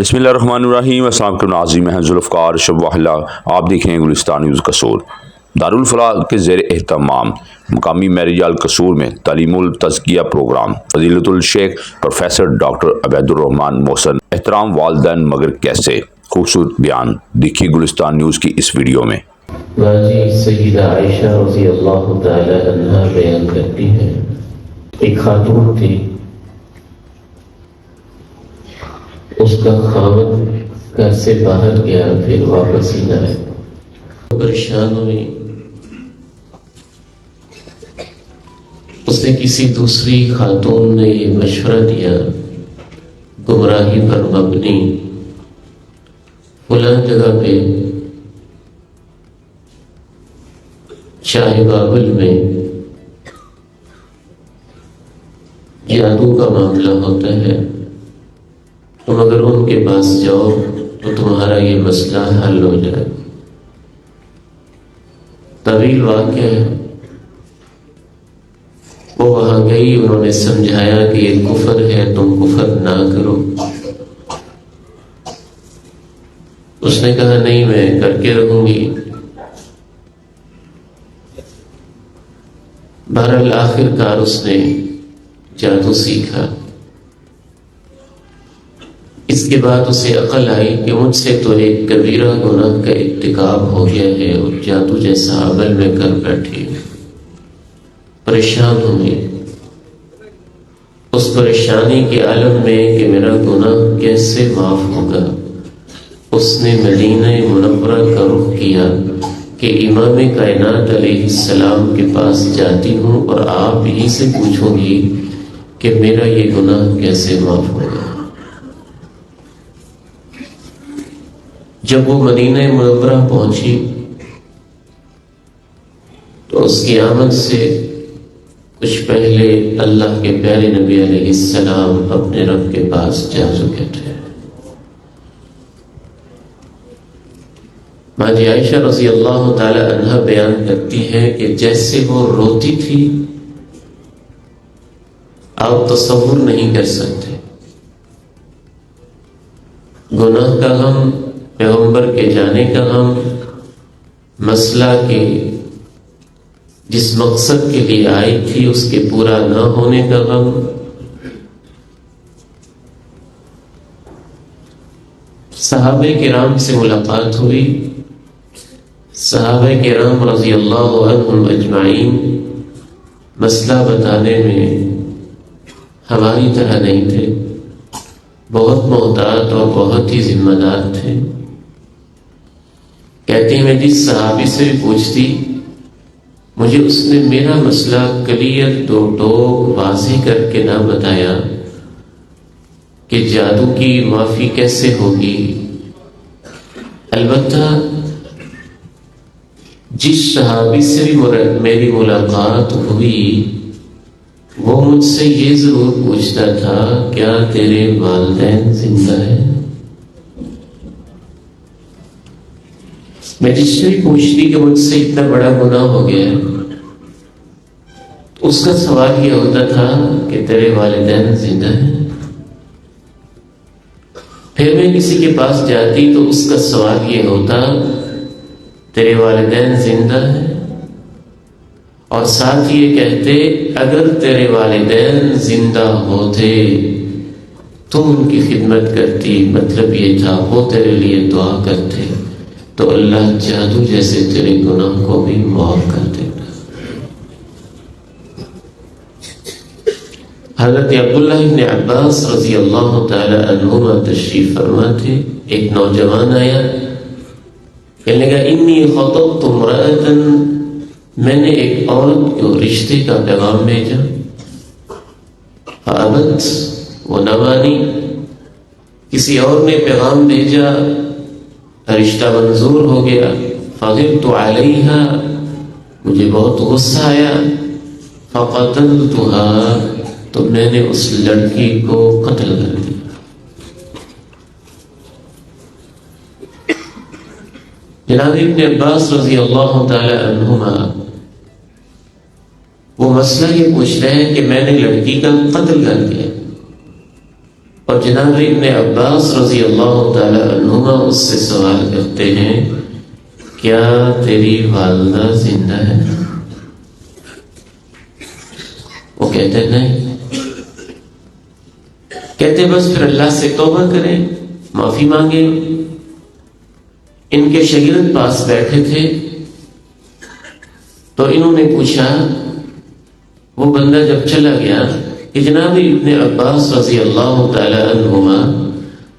بسم اللہ الرحمن الرحیم۔ السلام علیکم ناظرین، میں ذوالفقار شب واحلہ، آپ دیکھ رہے ہیں گلستان نیوز قصور۔ دارالفلاح کے زیر اہتمام مقامی میریج ہال قصور میں تعلیم التزکیہ پروگرام، فضیلت الشیخ پروفیسر ڈاکٹر عبید الرحمن محسن۔ احترام والدین مگر کیسے، خوبصورت بیان دیکھیے گلستان نیوز کی اس ویڈیو میں۔ راجی سیدہ عائشہ رضی اللہ تعالی عنہ بیان کرتی ہیں، ایک خاتون تھی، اس کا خاوند گھر سے باہر گیا، پھر واپس ہی نہ آئے، پریشان ہوئی۔ اس نے کسی دوسری خاتون نے یہ مشورہ دیا، گمراہی پر مبنی فلاں جگہ پہ شاہ بابل میں جادو کا معاملہ ہوتا ہے، تم اگر ان کے پاس جاؤ تو تمہارا یہ مسئلہ حل ہو جائے۔ طویل واقعہ ہے، وہ وہاں گئی، انہوں نے سمجھایا کہ یہ کفر ہے، تم کفر نہ کرو۔ اس نے کہا نہیں، میں کر کے رہوں گی۔ بہرحال آخر کار اس نے جادو سیکھا۔ اس کے بعد اسے عقل آئی کہ مجھ سے تو ایک کبیرہ گناہ کا ارتکاب ہو گیا ہے اور جادو جیسا عمل میں کر بیٹھی۔ پریشان ہوئی، اس پریشانی کے عالم میں کہ میرا گناہ کیسے معاف ہوگا، اس نے مدینہ منورہ کا رخ کیا کہ امام کائنات علیہ السلام کے پاس جاتی ہوں اور آپ ہی سے پوچھوں گی کہ میرا یہ گناہ کیسے معاف ہوگا۔ جب وہ مدینہ منورہ پہنچی تو اس کی آمد سے کچھ پہلے اللہ کے پیارے نبی علیہ السلام اپنے رب کے پاس جا چکے تھے۔ ماجی عائشہ رضی اللہ تعالی عنہ بیان کرتی ہے کہ جیسے وہ روتی تھی آپ تصور نہیں کر سکتے۔ گناہ کا غم، پیغمبر کے جانے کا غم، مسئلہ کے جس مقصد کے لیے آئی تھی اس کے پورا نہ ہونے کا غم، صحابہ کرام سے ملاقات ہوئی۔ صحابہ کرام رضی اللہ عنہم اجمعین مسئلہ بتانے میں ہماری طرح نہیں تھے، بہت محتاط اور بہت ہی ذمہ دار تھے۔ کہتے ہیں میں جس صحابی سے بھی پوچھتی، مجھے اس نے میرا مسئلہ کلیئر دو ٹوک واضح کر کے نہ بتایا کہ جادو کی معافی کیسے ہوگی۔ البتہ جس صحابی سے بھی میری ملاقات ہوئی وہ مجھ سے یہ ضرور پوچھتا تھا، کیا تیرے والدین زندہ ہیں؟ میں جس سے بھی پوچھتی کہ مجھ سے اتنا بڑا گناہ ہو گیا ہے، اس کا سوال یہ ہوتا تھا کہ تیرے والدین زندہ ہیں۔ پھر میں کسی کے پاس جاتی تو اس کا سوال یہ ہوتا، تیرے والدین زندہ ہیں، اور ساتھ یہ کہتے اگر تیرے والدین زندہ ہوتے تو ان کی خدمت کرتی، مطلب یہ تھا وہ تیرے لیے دعا کرتے تو اللہ جادو جیسے تیرے گناہ کو بھی معاف کر دیتا۔ حضرت عبداللہ بن عباس رضی اللہ تعالی عنہما تشریف فرما تھے، ایک نوجوان آیا، کہنے لگا انی خطبت امرأة، میں نے ایک عورت کو رشتے کا پیغام بھیجا، فابت، وہ نہ مانی۔ کسی اور نے پیغام بھیجا، رشتہ منظور ہو گیا، فغرت علیہا، مجھے بہت غصہ آیا، فقتلتها، تو میں نے اس لڑکی کو قتل کر دیا۔ جناب ابن عباس رضی اللہ تعالی عنہما وہ مسئلہ یہ پوچھ رہے ہیں کہ میں نے لڑکی کا قتل کر دیا، اور جناب ابن عباس رضی اللہ تعالی عنہما اس سے سوال کرتے ہیں کیا تیری والدہ زندہ ہے؟ وہ کہتے نہیں. کہتے بس پھر اللہ سے توبہ کریں، معافی مانگیں. ان کے شاگرد پاس بیٹھے تھے تو انہوں نے پوچھا، وہ بندہ جب چلا گیا کہ جناب ابن عباس رضی اللہ تعالی عنہما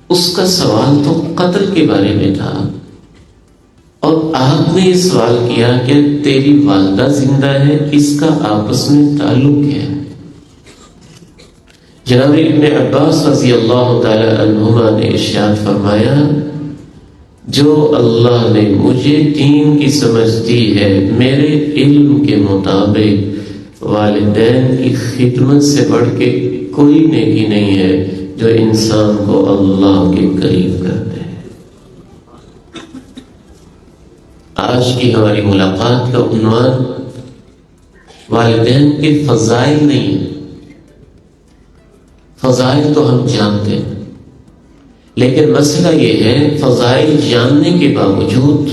اس کا سوال تو قتل کے بارے میں تھا، اور آپ نے یہ سوال کیا کہ تیری والدہ زندہ ہے، اس کا آپس میں تعلق ہے. جناب ابن عباس رضی اللہ تعالی عنہما نے ارشاد فرمایا، جو اللہ نے مجھے دین کی سمجھ دی ہے، میرے علم کے مطابق والدین کی خدمت سے بڑھ کے کوئی نیکی نہیں ہے جو انسان کو اللہ کے قریب کرتے ہیں. آج کی ہماری ملاقات کا عنوان والدین کے فضائل نہیں ہے. فضائل تو ہم جانتے ہیں، لیکن مسئلہ یہ ہے فضائل جاننے کے باوجود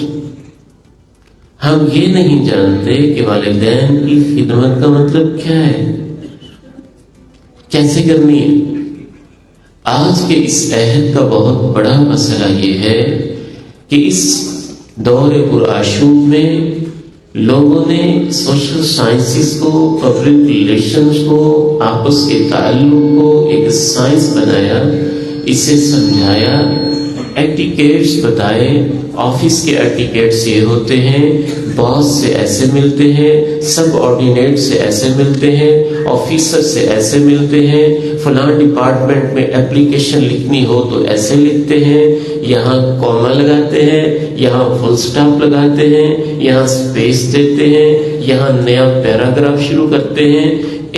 ہم یہ نہیں جانتے کہ والدین کی خدمت کا مطلب کیا ہے، کیسے کرنی ہے. آج کے اس عہد کا بہت بڑا مسئلہ یہ ہے کہ اس دور پرآشوب میں لوگوں نے سوشل سائنسز کو، پبلک ریلیشنز کو، آپس کے تعلق کو ایک سائنس بنایا، اسے سمجھایا، ایٹیکیٹس بتائے. آفس کے ایٹیکیٹس یہ ہوتے ہیں، باس سے ایسے ملتے ہیں، سب آرڈینیٹ سے ایسے ملتے ہیں، آفیسر سے ایسے ملتے ہیں، فلاں ڈپارٹمنٹ میں اپلیکیشن لکھنی ہو تو ایسے لکھتے ہیں، یہاں کوما لگاتے ہیں، یہاں فل سٹاپ لگاتے ہیں، یہاں سپیس دیتے ہیں، یہاں نیا پیراگراف شروع کرتے ہیں.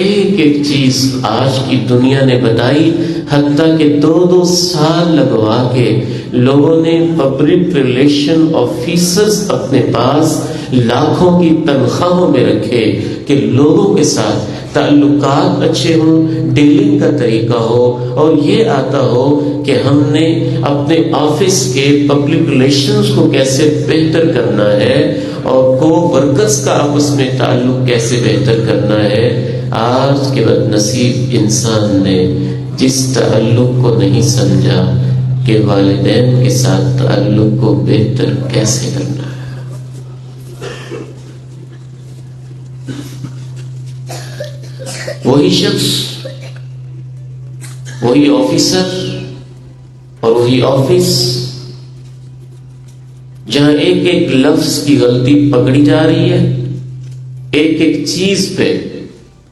ایک ایک چیز آج کی دنیا نے بتائی، حتیٰ کہ 2 سال لگوا کے لوگوں نے پبلک ریلیشن آفیسرز اپنے پاس لاکھوں کی تنخواہوں میں رکھے کہ لوگوں کے ساتھ تعلقات اچھے ہوں، ڈیلنگ کا طریقہ ہو، اور یہ آتا ہو کہ ہم نے اپنے آفس کے پبلک ریلیشنز کو کیسے بہتر کرنا ہے اور کو ورکرز کا آپس میں تعلق کیسے بہتر کرنا ہے. آج کے بد نصیب انسان نے جس تعلق کو نہیں سمجھا کہ والدین کے ساتھ تعلق کو بہتر کیسے کرنا ہے. وہی شخص، وہی آفیسر اور وہی آفس جہاں ایک ایک لفظ کی غلطی پکڑی جا رہی ہے، ایک ایک چیز پہ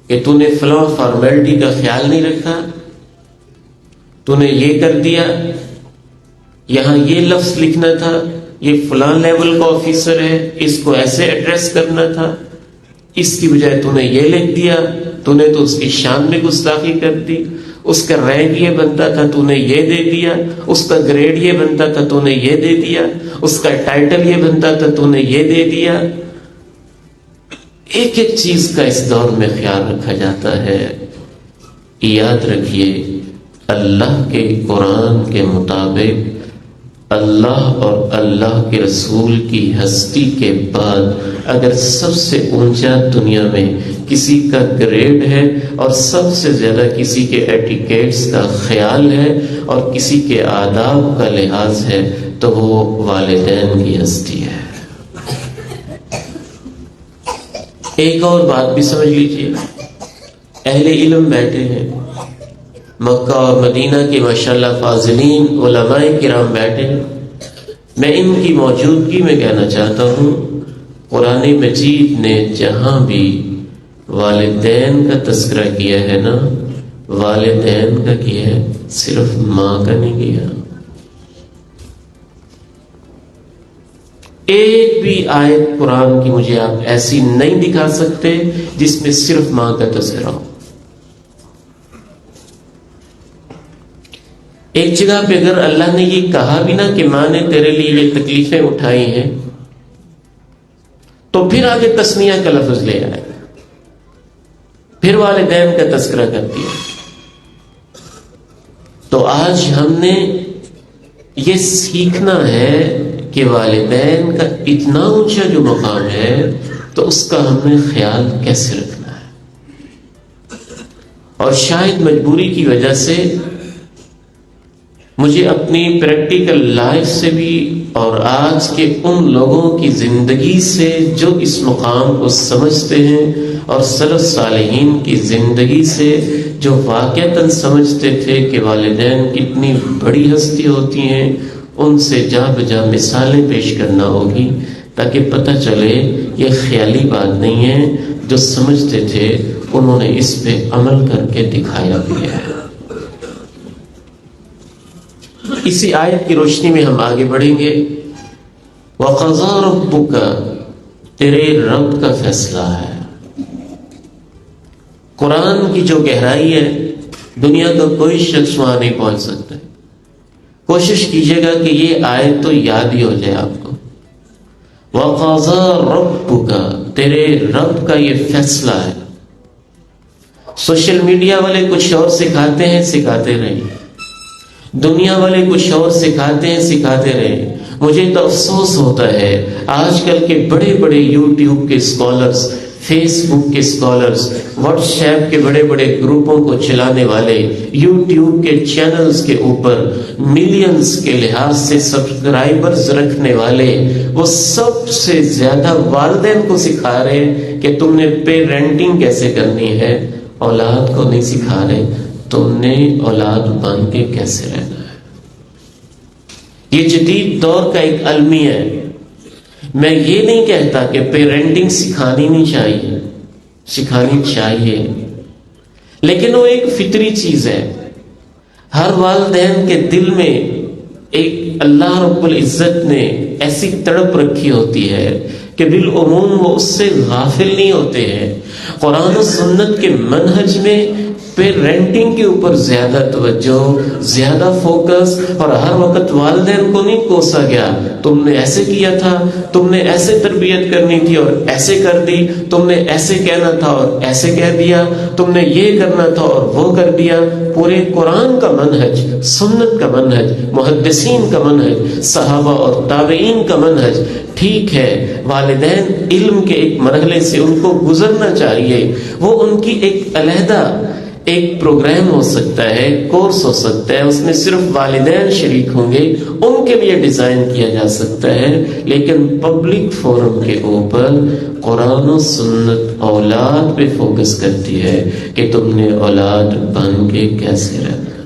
کہ تو نے فلاں فارمیلٹی کا خیال نہیں رکھا، تو نے یہ کر دیا، یہاں یہ لفظ لکھنا تھا، یہ فلاں لیول کا آفیسر ہے، اس کو ایسے ایڈریس کرنا تھا، اس کی بجائے تو نے یہ لکھ دیا، تو نے تو اس کی شان میں گستاخی کر دی. اس کا رینک یہ بنتا تھا، تو نے یہ دے دیا. اس کا گریڈ یہ بنتا تھا، تو نے یہ دے دیا. اس کا ٹائٹل یہ بنتا تھا، تو نے یہ دے دیا. ایک ایک چیز کا اس دور میں خیال رکھا جاتا ہے. یاد رکھیے، اللہ کے قرآن کے مطابق اللہ اور اللہ کے رسول کی ہستی کے بعد اگر سب سے اونچا دنیا میں کسی کا گریڈ ہے اور سب سے زیادہ کسی کے ایٹیکیٹس کا خیال ہے اور کسی کے آداب کا لحاظ ہے تو وہ والدین کی ہستی ہے. ایک اور بات بھی سمجھ لیجیے، اہل علم بیٹھے ہیں، مکہ اور مدینہ کے ماشاءاللہ فاضلین علماء کرام بیٹھے ہیں. میں ان کی موجودگی میں کہنا چاہتا ہوں، قرآن مجید نے جہاں بھی والدین کا تذکرہ کیا ہے نا، والدین کا کیا ہے، صرف ماں کا نہیں کیا. ایک بھی آیت قرآن کی مجھے آپ ایسی نہیں دکھا سکتے جس میں صرف ماں کا تذکرہ ہو. ایک جگہ پہ اگر اللہ نے یہ کہا بھی نا کہ ماں نے تیرے لیے یہ تکلیفیں اٹھائی ہیں، تو پھر آگے تسنیہ کا لفظ لے آئے، پھر والدین کا تذکرہ کر دیا. تو آج ہم نے یہ سیکھنا ہے کہ والدین کا اتنا اونچا جو مقام ہے تو اس کا ہم نے خیال کیسے رکھنا ہے. اور شاید مجبوری کی وجہ سے مجھے اپنی پریکٹیکل لائف سے بھی اور آج کے ان لوگوں کی زندگی سے جو اس مقام کو سمجھتے ہیں اور سلف صالحین کی زندگی سے جو واقعتاً سمجھتے تھے کہ والدین کتنی بڑی ہستی ہوتی ہیں، ان سے جا بجا مثالیں پیش کرنا ہوگی تاکہ پتہ چلے یہ خیالی بات نہیں ہے، جو سمجھتے تھے انہوں نے اس پہ عمل کر کے دکھایا بھی ہے. اسی آیت کی روشنی میں ہم آگے بڑھیں گے. وَقَضَىٰ رَبُّكَ، تیرے رب کا فیصلہ ہے. قرآن کی جو گہرائی ہے دنیا کا کوئی شخص وہاں نہیں پہنچ سکتا. کوشش کیجیے گا کہ یہ آیت تو یاد ہی ہو جائے آپ کو. وَقَضَىٰ رَبُّكَ، تیرے رب کا یہ فیصلہ ہے. سوشل میڈیا والے کچھ اور سکھاتے ہیں، سکھاتے رہیں. دنیا والے کچھ اور سکھاتے ہیں، سکھاتے رہیں. مجھے تو افسوس ہوتا ہے آج کل کے بڑے بڑے یوٹیوب کے اسکالرز، فیس بک کے اسکالرز، واٹس ایپ کے بڑے بڑے گروپوں کو چلانے والے، یوٹیوب کے چینلز کے اوپر ملینز کے لحاظ سے سبسکرائبرز رکھنے والے، وہ سب سے زیادہ والدین کو سکھا رہے کہ تم نے پیرنٹنگ کیسے کرنی ہے. اولاد کو نہیں سکھا رہے تم نے اولاد بن کے کیسے رہنا ہے. یہ جدید دور کا ایک المیہ ہے. میں یہ نہیں کہتا کہ پیرنٹنگ سکھانی نہیں چاہیے، سکھانی چاہیے، لیکن وہ ایک فطری چیز ہے. ہر والدین کے دل میں ایک اللہ رب العزت نے ایسی تڑپ رکھی ہوتی ہے کہ بالعموم وہ اس سے غافل نہیں ہوتے ہیں. قرآن و سنت کے منہج میں پیرنٹنگ کے اوپر زیادہ توجہ، زیادہ فوکس، اور ہر وقت والدین کو نہیں کوسا گیا تم نے ایسے کیا تھا، تم نے ایسے تربیت کرنی تھی اور ایسے کر دی، تم نے ایسے کہنا تھا اور ایسے کہہ دیا، تم نے یہ کرنا تھا اور وہ کر دیا. پورے قرآن کا منہج، سنت کا منہج، محدثین کا منہج، صحابہ اور تابعین کا منہج. ٹھیک ہے والدین علم کے ایک مرحلے سے ان کو گزرنا چاہیے، وہ ان کی ایک علیحدہ ایک پروگرام ہو سکتا ہے، کورس ہو سکتا ہے، اس میں صرف والدین شریک ہوں گے، ان کے لیے ڈیزائن کیا جا سکتا ہے. لیکن پبلک فورم کے اوپر قرآن و سنت اولاد پہ فوکس کرتی ہے کہ تم نے اولاد بن کے کیسے رہنا.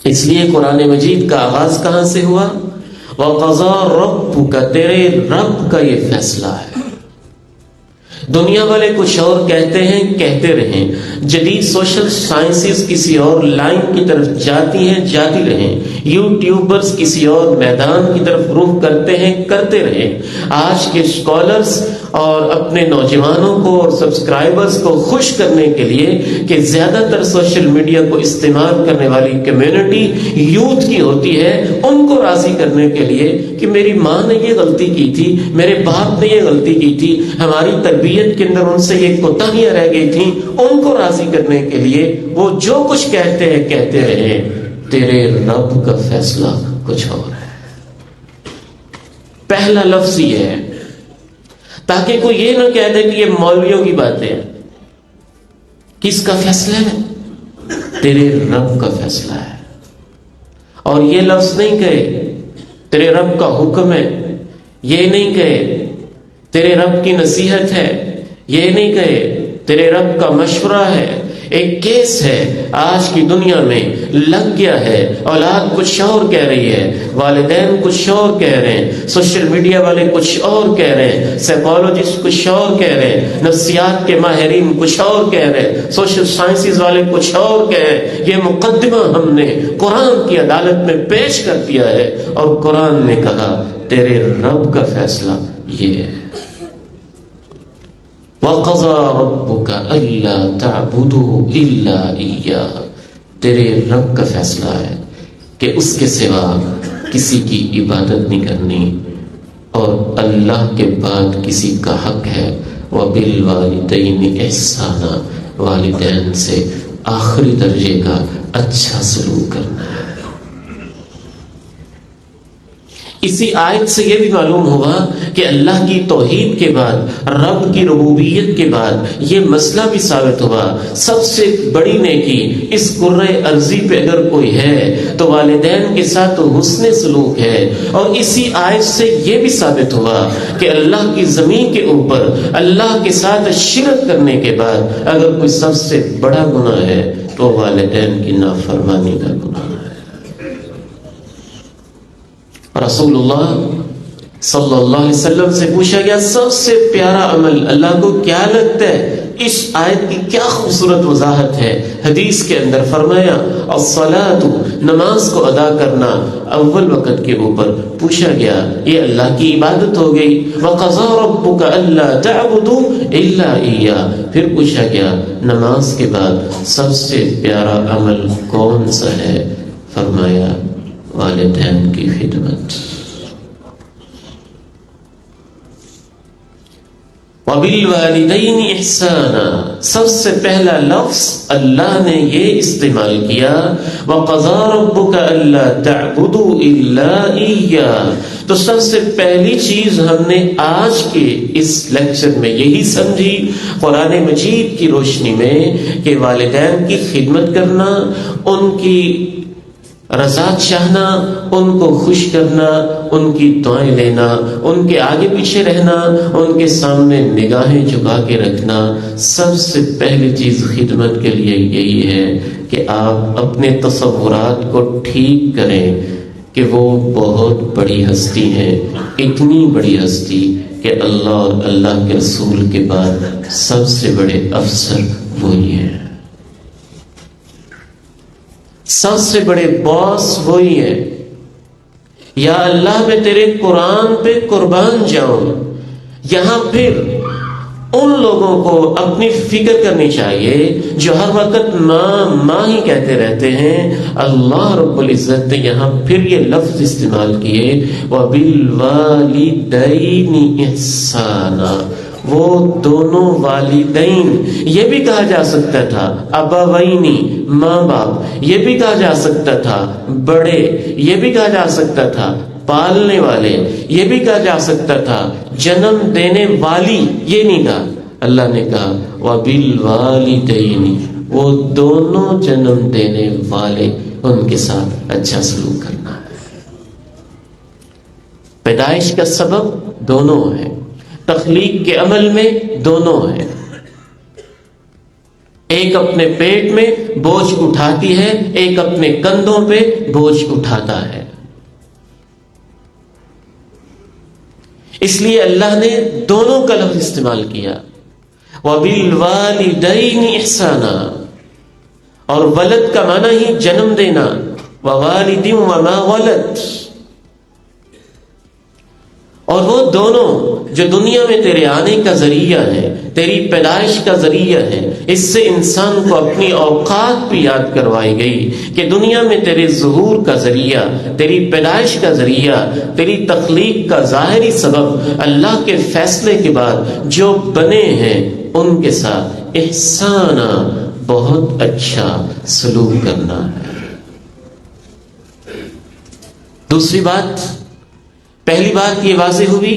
اس لیے قرآن مجید کا آغاز کہاں سے ہوا؟ وَقَضَىٰ رَبُّكَ، تیرے رب کا یہ فیصلہ ہے. دنیا والے کچھ اور کہتے ہیں، کہتے رہیں. جدید سوشل سائنسز کسی اور لائن کی طرف جاتی ہیں، جاتی رہیں. یوٹیوبرز کسی اور میدان کی طرف رخ کرتے ہیں، کرتے رہیں. آج کے اسکالرز اور اپنے نوجوانوں کو اور سبسکرائبرز کو خوش کرنے کے لیے کہ زیادہ تر سوشل میڈیا کو استعمال کرنے والی کمیونٹی یوتھ کی ہوتی ہے، ان کو راضی کرنے کے لیے کہ میری ماں نے یہ غلطی کی تھی، میرے باپ نے یہ غلطی کی تھی، ہماری تربیت کے اندر ان سے یہ کوتاہیاں رہ گئی تھیں، ان کو راضی کرنے کے لیے وہ جو کچھ کہتے ہیں کہتے رہے. تیرے رب کا فیصلہ کچھ اور ہے. پہلا لفظ یہ ہے تاکہ کوئی یہ نہ کہہ دے کہ یہ مولویوں کی باتیں ہیں. کس کا فیصلہ ہے؟ تیرے رب کا فیصلہ ہے. اور یہ لفظ نہیں کہے تیرے رب کا حکم ہے، یہ نہیں کہے تیرے رب کی نصیحت ہے، یہ نہیں کہے تیرے رب کا مشورہ ہے. ایک کیس ہے آج کی دنیا میں لگ گیا ہے. اولاد کچھ اور کہہ رہی ہے، والدین کچھ اور کہہ رہے ہیں، سوشل میڈیا والے کچھ اور کہہ رہے ہیں، سائیکالوجسٹ کچھ اور کہہ رہے ہیں، نفسیات کے ماہرین کچھ اور کہہ رہے ہیں، سوشل سائنسز والے کچھ اور کہہ رہے ہیں. یہ مقدمہ ہم نے قرآن کی عدالت میں پیش کر دیا ہے اور قرآن نے کہا تیرے رب کا فیصلہ یہ ہے. وَقَضَىٰ رَبُّكَ أَلَّا تَعْبُدُوا إِلَّا إِيَّاهُ، تیرے رب کا فیصلہ ہے کہ اس کے سوا کسی کی عبادت نہیں کرنی اور اللہ کے بعد کسی کا حق ہے. وَبِالْوَالِدَيْنِ إِحْسَانًا، والدین سے آخری درجے کا اچھا سلوک کرنا ہے۔ اسی آیت سے یہ بھی معلوم ہوا کہ اللہ کی توحید کے بعد، رب کی ربوبیت کے بعد یہ مسئلہ بھی ثابت ہوا، سب سے بڑی نیکی اس کرۂ ارضی پہ اگر کوئی ہے تو والدین کے ساتھ حسن سلوک ہے۔ اور اسی آیت سے یہ بھی ثابت ہوا کہ اللہ کی زمین کے اوپر اللہ کے ساتھ شرک کرنے کے بعد اگر کوئی سب سے بڑا گناہ ہے تو والدین کی نافرمانی کا گناہ ہے۔ رسول اللہ صلی اللہ علیہ وسلم سے پوچھا گیا سب سے پیارا عمل اللہ کو کیا لگتا ہے؟ اس آیت کی کیا خوبصورت وضاحت ہے۔ حدیث کے اندر فرمایا الصلاۃ، نماز کو ادا کرنا اول وقت کے اوپر پوچھا گیا یہ اللہ کی عبادت ہو گئی۔ وَقَضَىٰ رَبُّكَ أَلَّا تَعْبُدُوا إِلَّا إِيَّاهُ، پھر پوچھا گیا نماز کے بعد سب سے پیارا عمل کون سا ہے؟ فرمایا والدین کی خدمت۔ وَبِالْوَالِدَيْنِ إِحْسَانًا، سب سے پہلا لفظ اللہ نے یہ استعمال کیا وَقَضَىٰ رَبُّكَ أَلَّا تَعْبُدُوا إِلَّا إِيَّاهُ۔ تو سب سے پہلی چیز ہم نے آج کے اس لیکچر میں یہی سمجھی قرآن مجید کی روشنی میں کہ والدین کی خدمت کرنا، ان کی رضا چاہنا، ان کو خوش کرنا، ان کی دعائیں لینا، ان کے آگے پیچھے رہنا، ان کے سامنے نگاہیں جھکا کے رکھنا، سب سے پہلی چیز خدمت کے لیے یہی ہے کہ آپ اپنے تصورات کو ٹھیک کریں کہ وہ بہت بڑی ہستی ہے، اتنی بڑی ہستی کہ اللہ اور اللہ کے رسول کے بعد سب سے بڑے افسر وہی ہیں، سب سے بڑے باس وہی ہے۔ یا اللہ میں تیرے قرآن پہ قربان جاؤں۔ یہاں پھر ان لوگوں کو اپنی فکر کرنی چاہیے جو ہر وقت ماں ماں ہی کہتے رہتے ہیں۔ اللہ رب العزت نے یہاں پھر یہ لفظ استعمال کیے وَبِالْوَالِدَيْنِ إِحْسَانًا، وہ دونوں والدین، یہ بھی کہا جا سکتا تھا ابوینی، ماں باپ، یہ بھی کہا جا سکتا تھا بڑے، یہ بھی کہا جا سکتا تھا پالنے والے، یہ بھی کہا جا سکتا تھا جنم دینے والی، یہ نہیں کہا۔ اللہ نے کہا وَبِالْوَالِدَيْنِ، وہ دونوں جنم دینے والے، ان کے ساتھ اچھا سلوک کرنا ہے۔ پیدائش کا سبب دونوں ہے، تخلیق کے عمل میں دونوں ہیں، ایک اپنے پیٹ میں بوجھ اٹھاتی ہے، ایک اپنے کندھوں پہ بوجھ اٹھاتا ہے۔ اس لیے اللہ نے دونوں کا لفظ استعمال کیا وَبِالْوَالِدَيْنِ إِحْسَانًا، اور ولد کا معنی ہی جنم دینا، وَوَالِدٍ وَمَا وَلَدْ، اور وہ دونوں جو دنیا میں تیرے آنے کا ذریعہ ہے، تیری پیدائش کا ذریعہ ہے۔ اس سے انسان کو اپنی اوقات بھی یاد کروائی گئی کہ دنیا میں تیرے ظہور کا ذریعہ، تیری پیدائش کا ذریعہ، تیری تخلیق کا ظاہری سبب اللہ کے فیصلے کے بعد جو بنے ہیں ان کے ساتھ احسانہ، بہت اچھا سلوک کرنا ہے۔ دوسری بات، پہلی بات یہ واضح ہوئی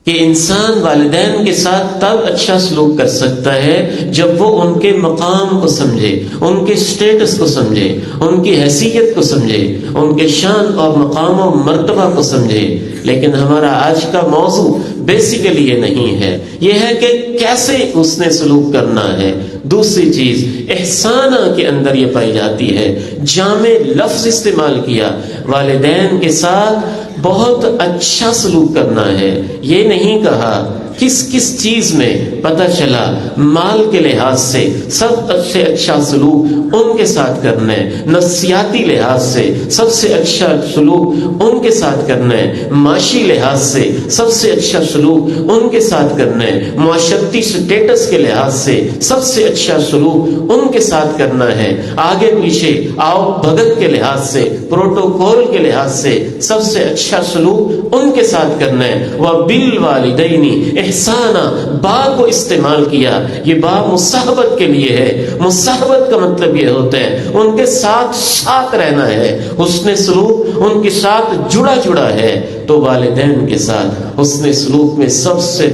کہ انسان والدین کے ساتھ تب اچھا سلوک کر سکتا ہے جب وہ ان کے مقام کو سمجھے، ان کے سٹیٹس کو سمجھے، ان کی حیثیت کو سمجھے، ان کے شان اور مقام و مرتبہ کو سمجھے۔ لیکن ہمارا آج کا موضوع بیسیکلی یہ نہیں ہے، یہ ہے کہ کیسے اس نے سلوک کرنا ہے۔ دوسری چیز احسانہ کے اندر یہ پائی جاتی ہے، جامع لفظ استعمال کیا، والدین کے ساتھ بہت اچھا سلوک کرنا ہے۔ یہ نہیں کہا کس کس چیز میں، پتہ چلا مال کے لحاظ سے سب سے اچھا سلوک ان کے ساتھ کرنا ہے، نفسیاتی لحاظ سے سب سے اچھا سلوک ان کے ساتھ کرنا ہے، معاشی لحاظ سے سب سے اچھا سلوک ان کے ساتھ کرنا ہے، معاشرتی سٹیٹس کے لحاظ سے سب سے اچھا سلوک ان کے ساتھ کرنا ہے، آگے پیچھے آؤ بھگت کے لحاظ سے، پروٹوکول کے لحاظ سے سب سے اچھا سلوک ان کے ساتھ کرنا ہے۔ وَبِالْوَالِدَيْنِ احسانا، با کو استعمال کیا. یہ با مصاحبت کے لیے ہے. مصاحبت کا مطلب یہ ہوتا ہے ان کے ساتھ ساتھ رہنا ہے. حسن سلوک ان کے ساتھ جڑا ہے. تو والدین کے ساتھ حسن سلوک میں سب سے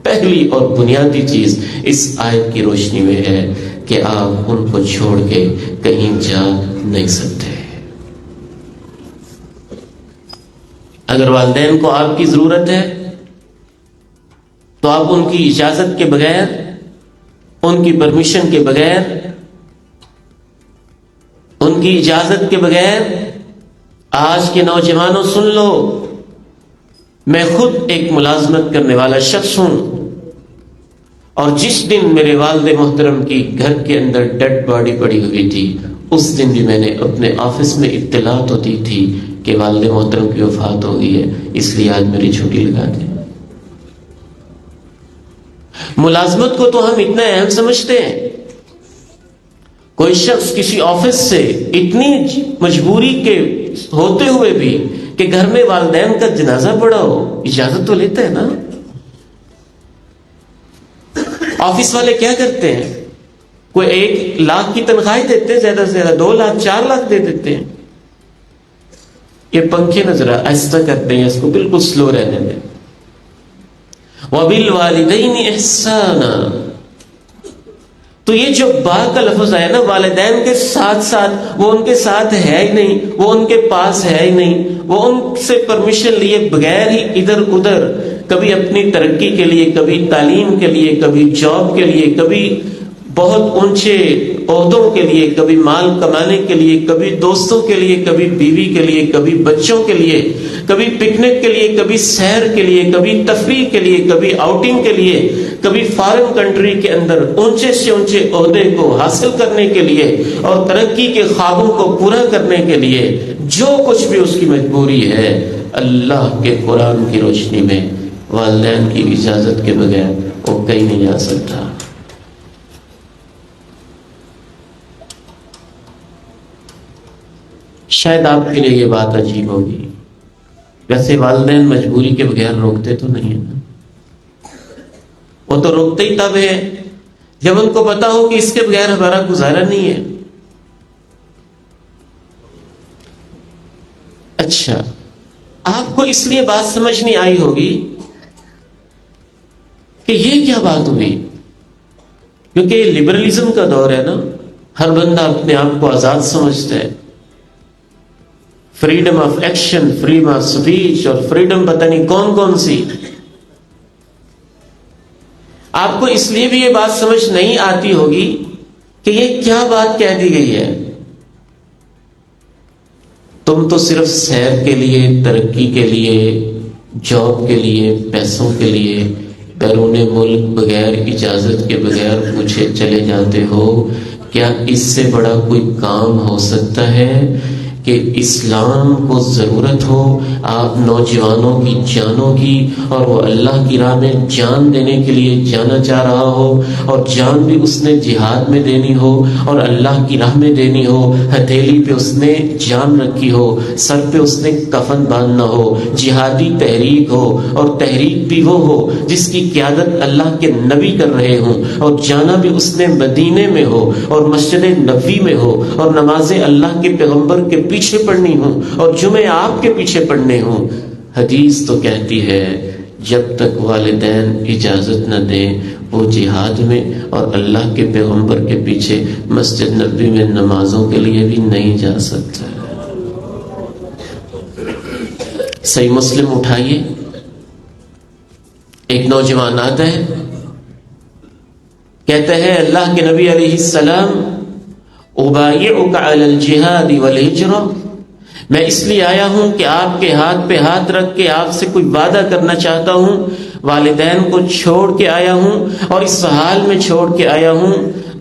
پہلی اور بنیادی چیز اس آیت کی روشنی میں ہے کہ آپ ان کو چھوڑ کے کہیں جا نہیں سکتے. اگر والدین کو آپ کی ضرورت ہے تو آپ ان کی اجازت کے بغیر، ان کی پرمیشن کے بغیر، ان کی اجازت کے بغیر، آج کے نوجوانوں سن لو، میں خود ایک ملازمت کرنے والا شخص ہوں، اور جس دن میرے والد محترم کی گھر کے اندر ڈیڈ باڈی پڑی ہوئی تھی، اس دن بھی میں نے اپنے آفس میں اطلاع تو دی تھی کہ والد محترم کی وفات ہو گئی ہے، اس لیے آج میری چھٹی لگا دی. ملازمت کو تو ہم اتنا اہم سمجھتے ہیں. کوئی شخص کسی آفس سے اتنی مجبوری کے ہوتے ہوئے بھی کہ گھر میں والدین کا جنازہ پڑا ہو، اجازت تو لیتا ہے نا. آفس والے کیا کرتے ہیں؟ کوئی 1 لاکھ کی تنخواہ دیتے ہیں، زیادہ سے زیادہ 2 لاکھ 4 لاکھ دے دیتے ہیں. یہ پنکھے نہ ذرا آہستہ کرتے ہیں، اس کو بالکل سلو رہنے دیں. وَبِالْوَالِدَيْنِ إِحْسَانًا. تو یہ جو با کا لفظ آیا نا، والدین کے ساتھ ساتھ، وہ ان کے ساتھ ہے ہی نہیں، وہ ان کے پاس ہے ہی نہیں، وہ ان سے پرمیشن لیے بغیر ہی ادھر ادھر، کبھی اپنی ترقی کے لیے، کبھی تعلیم کے لیے، کبھی جاب کے لیے، کبھی بہت اونچے عہدوں کے لیے، کبھی مال کمانے کے لیے، کبھی دوستوں کے لیے، کبھی بیوی کے لیے، کبھی بچوں کے لیے، کبھی پکنک کے لیے، کبھی سیر کے لیے، کبھی تفریح کے لیے، کبھی آؤٹنگ کے لیے، کبھی فارن کنٹری کے اندر اونچے سے اونچے عہدے کو حاصل کرنے کے لیے اور ترقی کے خوابوں کو پورا کرنے کے لیے، جو کچھ بھی اس کی مجبوری ہے، اللہ کے قرآن کی روشنی میں والدین کی اجازت کے بغیر وہ کہیں نہیں جا سکتا. شاید آپ کے لیے یہ بات عجیب ہوگی، ویسے والدین مجبوری کے بغیر روکتے تو نہیں ہیں. وہ تو روکتے ہی تب ہے جب ان کو پتا ہو کہ اس کے بغیر ہمارا گزارا نہیں ہے. اچھا، آپ کو اس لیے بات سمجھ نہیں آئی ہوگی کہ یہ کیا بات ہوئی، کیونکہ یہ لبرلزم کا دور ہے نا. ہر بندہ اپنے آپ کو آزاد سمجھتا ہے. Freedom of action, freedom of speech, اور فریڈم پتہ نہیں کون کون سی. آپ کو اس لیے بھی یہ بات سمجھ نہیں آتی ہوگی کہ یہ کیا بات کہہ دی گئی ہے. تم تو صرف سیر کے لیے، ترقی کے لیے، جاب کے لیے، پیسوں کے لیے بیرون ملک بغیر اجازت کے بغیر پوچھے چلے جاتے ہو. کیا اس سے بڑا کوئی کام ہو سکتا ہے کہ اسلام کو ضرورت ہو آپ نوجوانوں کی جانوں کی، اور وہ اللہ کی راہ میں جان دینے کے لیے جانا چاہ رہا ہو، اور جان بھی اس نے جہاد میں دینی ہو اور اللہ کی راہ میں دینی ہو. ہتھیلی پہ اس نے جان رکھی ہو، سر پہ اس نے کفن باندھنا ہو، جہادی تحریک ہو، اور تحریک بھی وہ ہو جس کی قیادت اللہ کے نبی کر رہے ہوں، اور جانا بھی اس نے مدینے میں ہو اور مسجد نبوی میں ہو، اور نمازیں اللہ کے پیغمبر کے پیچھے پڑھنی ہوں اور جمعے آپ کے پیچھے پڑھنے ہوں. حدیث تو کہتی ہے جب تک والدین اجازت نہ دیں وہ جہاد میں اور اللہ کے پیغمبر کے پیچھے مسجد نبوی میں نمازوں کے لیے بھی نہیں جا سکتا. صحیح مسلم اٹھائیے، ایک نوجوان آتا ہے، کہتا ہے اللہ کے نبی علیہ السلام ابایعک علی الجہاد والہجرہ، میں اس لیے آیا ہوں کہ آپ کے ہاتھ پہ ہاتھ رکھ کے آپ سے کوئی وعدہ کرنا چاہتا ہوں. والدین کو چھوڑ کے آیا ہوں اور اس حال میں چھوڑ کے آیا ہوں.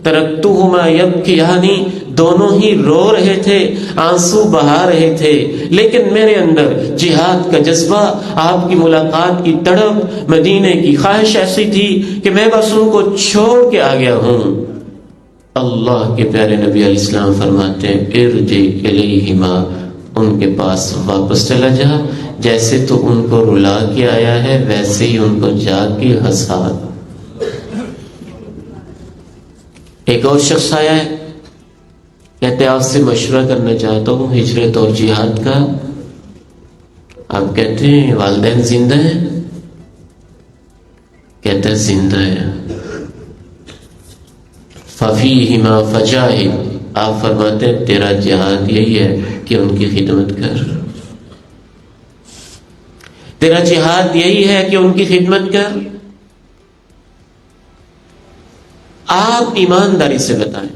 ترکتہما یبکیانی، دونوں ہی رو رہے تھے، آنسو بہا رہے تھے، لیکن میرے اندر جہاد کا جذبہ، آپ کی ملاقات کی تڑپ، مدینے کی خواہش ایسی تھی کہ میں بس ان کو چھوڑ کے آ گیا ہوں. اللہ کے پیارے نبی علیہ السلام فرماتے ہیں ارجع الیہما، ان کے پاس واپس چلا جا، جیسے تو ان کو رلا کے آیا ہے ویسے ہی ان کو جا کے ہنسا۔ ایک اور شخص آیا ہے، کہتے آپ سے مشورہ کرنا چاہتا ہوں ہجرت اور جہاد کا۔ آپ کہتے ہیں والدین زندہ ہیں؟ کہتا ہے زندہ ہے۔ فَفِيهِمَا فَجَاهِدْ، آپ فرماتے ہیں تیرا جہاد یہی ہے کہ ان کی خدمت کر، تیرا جہاد یہی ہے کہ ان کی خدمت کر۔ آپ ایمانداری سے بتائیں،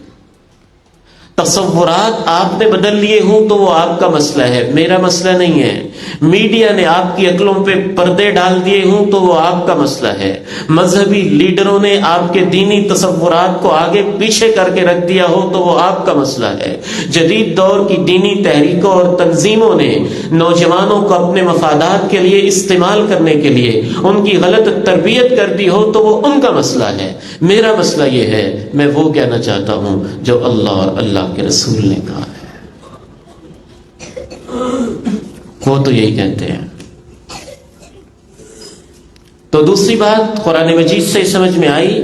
تصورات آپ نے بدل لیے ہوں تو وہ آپ کا مسئلہ ہے، میرا مسئلہ نہیں ہے۔ میڈیا نے آپ کی عقلوں پہ پردے ڈال دیے ہوں تو وہ آپ کا مسئلہ ہے۔ مذہبی لیڈروں نے آپ کے دینی تصورات کو آگے پیچھے کر کے رکھ دیا ہو تو وہ آپ کا مسئلہ ہے۔ جدید دور کی دینی تحریکوں اور تنظیموں نے نوجوانوں کو اپنے مفادات کے لیے استعمال کرنے کے لیے ان کی غلط تربیت کر دی ہو تو وہ ان کا مسئلہ ہے۔ میرا مسئلہ یہ ہے، میں وہ کہنا چاہتا ہوں جو اللہ اور اللہ کے رسول نے کہا ہے۔ وہ تو یہی کہتے ہیں۔ تو دوسری بات قرآن مجید سے سمجھ میں آئی،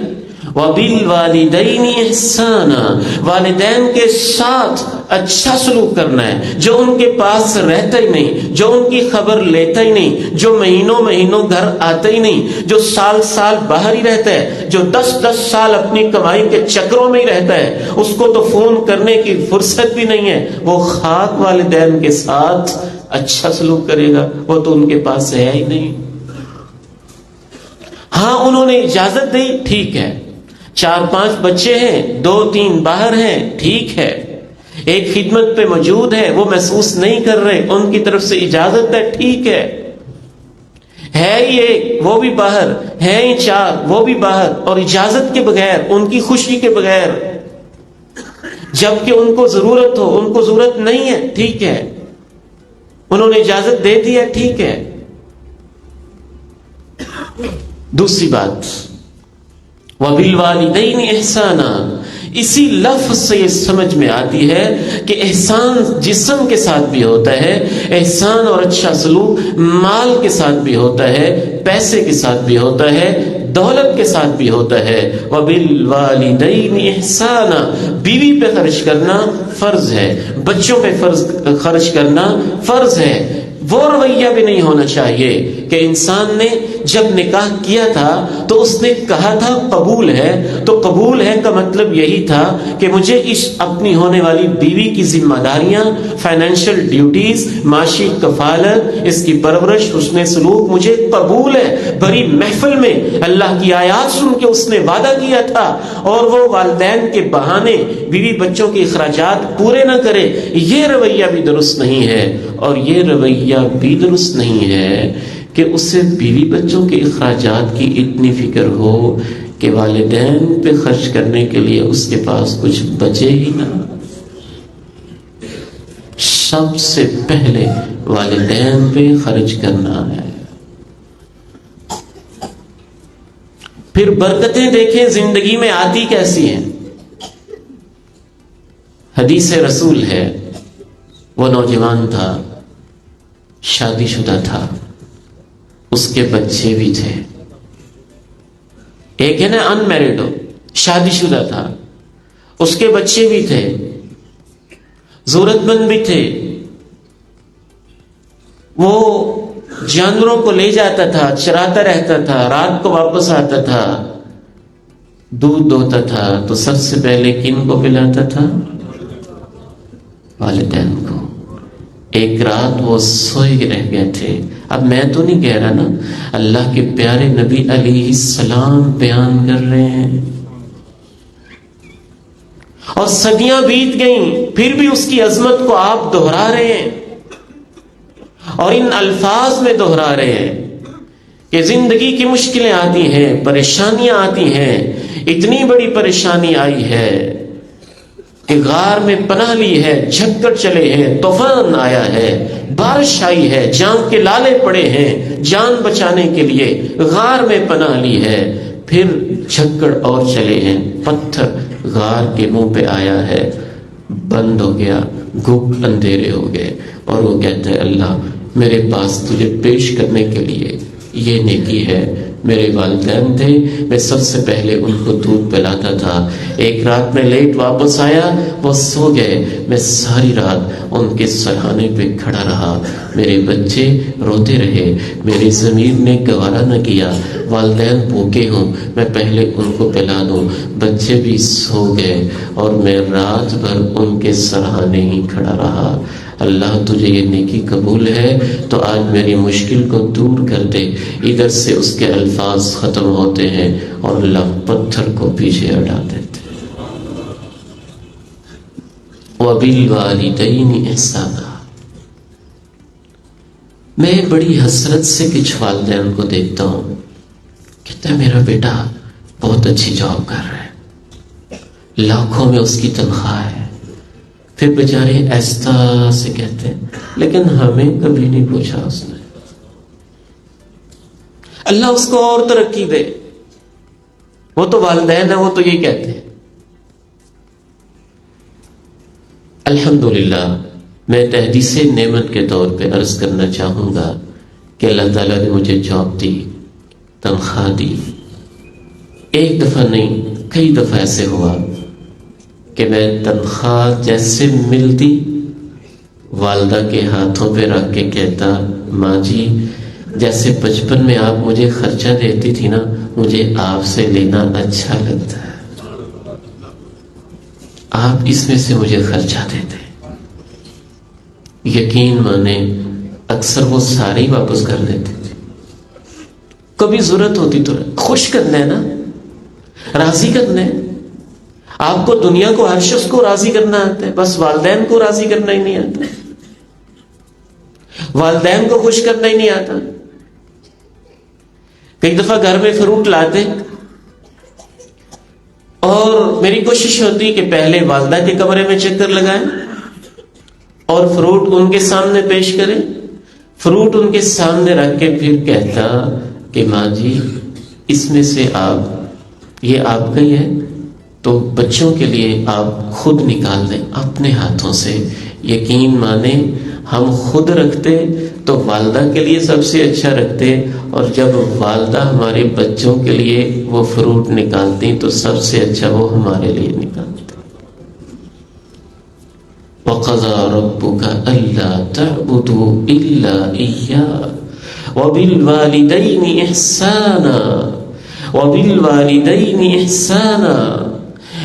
وَبِالْوَالِدَيْنِ إِحْسَانًا، والدین کے ساتھ اچھا سلوک کرنا ہے۔ جو ان کے پاس رہتا ہی نہیں، جو ان کی خبر لیتا ہی نہیں، جو مہینوں مہینوں گھر آتا ہی نہیں، جو سال سال باہر ہی رہتا ہے، جو 10 سال اپنی کمائی کے چکروں میں ہی رہتا ہے، اس کو تو فون کرنے کی فرصت بھی نہیں ہے، وہ خاک والدین کے ساتھ اچھا سلوک کرے گا، وہ تو ان کے پاس ہے ہی نہیں۔ ہاں انہوں نے اجازت دی، ٹھیک ہے، 4-5 بچے ہیں، 2-3 باہر ہیں، ٹھیک ہے، ایک خدمت پہ موجود ہے، وہ محسوس نہیں کر رہے، ان کی طرف سے اجازت ہے، ٹھیک ہے ہی ایک وہ بھی باہر ہے، ہی 4 وہ بھی باہر، اور اجازت کے بغیر، ان کی خوشی کے بغیر، جبکہ ان کو ضرورت ہو، ان کو ضرورت نہیں ہے، ٹھیک ہے، انہوں نے اجازت دے دی ہے، ٹھیک ہے۔ دوسری بات، وَبِالْوَالِدَيْنِ إِحْسَانًا، اسی لفظ سے یہ سمجھ میں آتی ہے کہ احسان جسم کے ساتھ بھی ہوتا ہے، احسان اور اچھا سلوک مال کے ساتھ بھی ہوتا ہے، پیسے کے ساتھ بھی ہوتا ہے، دولت کے ساتھ بھی ہوتا ہے۔ وَبِالْوَالِدَيْنِ إِحْسَانًا، بیوی پہ خرچ کرنا فرض ہے، بچوں پہ خرچ کرنا فرض ہے۔ وہ رویہ بھی نہیں ہونا چاہیے کہ انسان نے جب نکاح کیا تھا تو اس نے کہا تھا قبول ہے، تو قبول ہے کا مطلب یہی تھا کہ مجھے اس اپنی ہونے والی بیوی کی ذمہ داریاں، فائنینشیل ڈیوٹیز، معاشی کفالت، اس کی پرورش، حسن سلوک مجھے قبول ہے۔ بڑی محفل میں اللہ کی آیات سن کے اس نے وعدہ کیا تھا، اور وہ والدین کے بہانے بیوی بچوں کے اخراجات پورے نہ کرے، یہ رویہ بھی درست نہیں ہے۔ اور یہ رویہ بھی درست نہیں ہے کہ اسے بیوی بچوں کے اخراجات کی اتنی فکر ہو کہ والدین پہ خرچ کرنے کے لیے اس کے پاس کچھ بچے ہی نہ۔ سب سے پہلے والدین پہ خرچ کرنا ہے۔ پھر برکتیں دیکھیں زندگی میں آتی کیسی ہیں۔ حدیث رسول ہے، وہ نوجوان تھا، شادی شدہ تھا، اس کے بچے بھی تھے۔ ایک ہے نا ان میرڈ ہو، شادی شدہ تھا، اس کے بچے بھی تھے، ضرورت مند بھی تھے، وہ جانوروں کو لے جاتا تھا، چراتا رہتا تھا، رات کو واپس آتا تھا، دودھ دوہتا تھا، تو سب سے پہلے کن کو پلاتا تھا؟ والدین کو۔ ایک رات وہ سوئے رہ گئے تھے۔ اب میں تو نہیں کہہ رہا نا، اللہ کے پیارے نبی علیہ السلام بیان کر رہے ہیں، اور صدیاں بیت گئیں پھر بھی اس کی عظمت کو آپ دہرا رہے ہیں، اور ان الفاظ میں دہرا رہے ہیں کہ زندگی کی مشکلیں آتی ہیں، پریشانیاں آتی ہیں، اتنی بڑی پریشانی آئی ہے کہ غار میں پناہ لی ہے، جھکڑ چلے ہیں، طوفان آیا ہے، بارش آئی ہے، جان کے لالے پڑے ہیں، جان بچانے کے لیے غار میں پناہ لی ہے، پھر جھکڑ اور چلے ہیں، پتھر غار کے منہ پہ آیا ہے، بند ہو گیا، گھپ اندھیرے ہو گئے، اور وہ کہتے ہیں اللہ میرے پاس تجھے پیش کرنے کے لیے یہ نیکی ہے۔ میرے والدین تھے، میں سب سے پہلے ان کو دودھ پلاتا تھا۔ ایک رات میں لیٹ واپس آیا، وہ سو گئے، میں ساری رات ان کے سرہانے پہ کھڑا رہا۔ میرے بچے روتے رہے، میری ضمیر نے گوارا نہ کیا والدین بھوکے ہوں، میں پہلے ان کو پلا دوں۔ بچے بھی سو گئے اور میں رات بھر ان کے سرہانے ہی کھڑا رہا۔ اللہ تجھے یہ نیکی قبول ہے تو آج میری مشکل کو دور کر دے۔ ادھر سے اس کے الفاظ ختم ہوتے ہیں اور اللہ پتھر کو پیچھے ہٹا دیتے۔ وَبِالْوَالِدَيْنِ إِحْسَانًا۔ میں بڑی حسرت سے کچھ والدین کو دیکھتا ہوں، کہتا ہے میرا بیٹا بہت اچھی جاب کر رہا ہے، لاکھوں میں اس کی تنخواہ ہے، پھر بیچارے ایسا سے کہتے ہیں لیکن ہمیں کبھی نہیں پوچھا اس نے۔ اللہ اس کو اور ترقی دے، وہ تو والدین ہیں، وہ تو یہ کہتے ہیں۔ الحمدللہ میں تحدیث نعمت کے طور پہ عرض کرنا چاہوں گا کہ اللہ تعالیٰ نے مجھے جاب دی، تنخواہ دی۔ ایک دفعہ نہیں، کئی دفعہ ایسے ہوا کہ میں تنخواہ جیسے ملتی والدہ کے ہاتھوں پہ رکھ کے کہتا، ماں جی جیسے بچپن میں آپ مجھے خرچہ دیتی تھی نا، مجھے آپ سے لینا اچھا لگتا ہے، آپ اس میں سے مجھے خرچہ دیتے۔ یقین مانے اکثر وہ ساری واپس کر دیتے تھے، کبھی ضرورت ہوتی تو خوش کرنا ہے نا، راضی کرنا ہے۔ آپ کو دنیا کو ہر شخص کو راضی کرنا آتا ہے، بس والدین کو راضی کرنا ہی نہیں آتا، والدین کو خوش کرنا ہی نہیں آتا۔ کئی دفعہ گھر میں فروٹ لاتے اور میری کوشش ہوتی کہ پہلے والدہ کے کمرے میں چکر لگائیں اور فروٹ ان کے سامنے پیش کریں، فروٹ ان کے سامنے رکھ کے پھر کہتا کہ ماں جی اس میں سے آپ، یہ آپ کا ہی ہے تو بچوں کے لیے آپ خود نکال دیں اپنے ہاتھوں سے۔ یقین مانے ہم خود رکھتے تو والدہ کے لیے سب سے اچھا رکھتے، اور جب والدہ ہمارے بچوں کے لیے وہ فروٹ نکالتی تو سب سے اچھا وہ ہمارے لیے نکالتے۔ وَقَضَىٰ رَبُّكَ أَلَّا تَعْبُدُوا إِلَّا إِيَّاهُ وَبِالْوَالِدَيْنِ إِحْسَانًا وَبِالْوَالِدَيْنِ إِحْسَانًا۔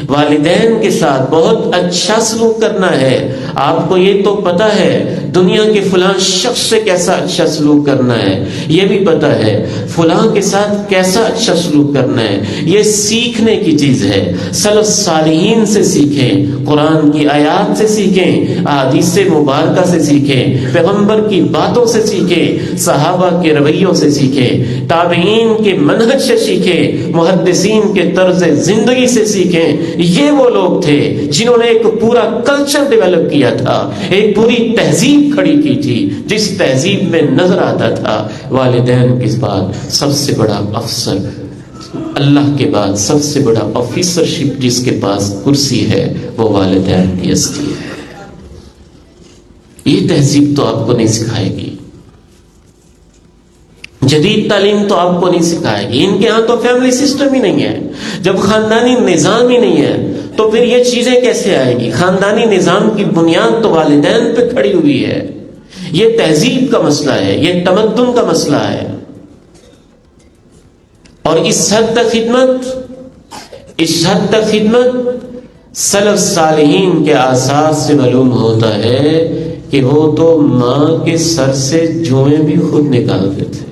والدین کے ساتھ بہت اچھا سلوک کرنا ہے۔ آپ کو یہ تو پتا ہے دنیا کے فلاں شخص سے کیسا اچھا سلوک کرنا ہے، یہ بھی پتا ہے فلاں کے ساتھ کیسا اچھا سلوک کرنا ہے، یہ سیکھنے کی چیز ہے۔ سلف صالحین سے سیکھیں، قرآن کی آیات سے سیکھیں، احادیث مبارکہ سے سیکھیں، پیغمبر کی باتوں سے سیکھیں، صحابہ کے رویوں سے سیکھیں، تابعین کے منہج سے سیکھیں، محدثین کے طرز زندگی سے سیکھیں۔ یہ وہ لوگ تھے جنہوں نے ایک پورا کلچر ڈیولپ کیا تھا، ایک پوری تہذیب کھڑی کی تھی، جس تہذیب میں نظر آتا تھا والدین کے بعد سب سے بڑا افسر، اللہ کے بعد سب سے بڑا آفیسرشپ جس کے پاس کرسی ہے وہ والدین کی ہستی ہے۔ یہ تہذیب تو آپ کو نہیں سکھائے گی، جدید تعلیم تو آپ کو نہیں سکھائے گی، ان کے ہاں تو فیملی سسٹم ہی نہیں ہے۔ جب خاندانی نظام ہی نہیں ہے تو پھر یہ چیزیں کیسے آئیں گی؟ خاندانی نظام کی بنیاد تو والدین پہ کھڑی ہوئی ہے۔ یہ تہذیب کا مسئلہ ہے، یہ تمدن کا مسئلہ ہے، اور اس حد تک خدمت سلف صالحین کے آثار سے معلوم ہوتا ہے کہ وہ تو ماں کے سر سے جوئیں بھی خود نکالتے تھے،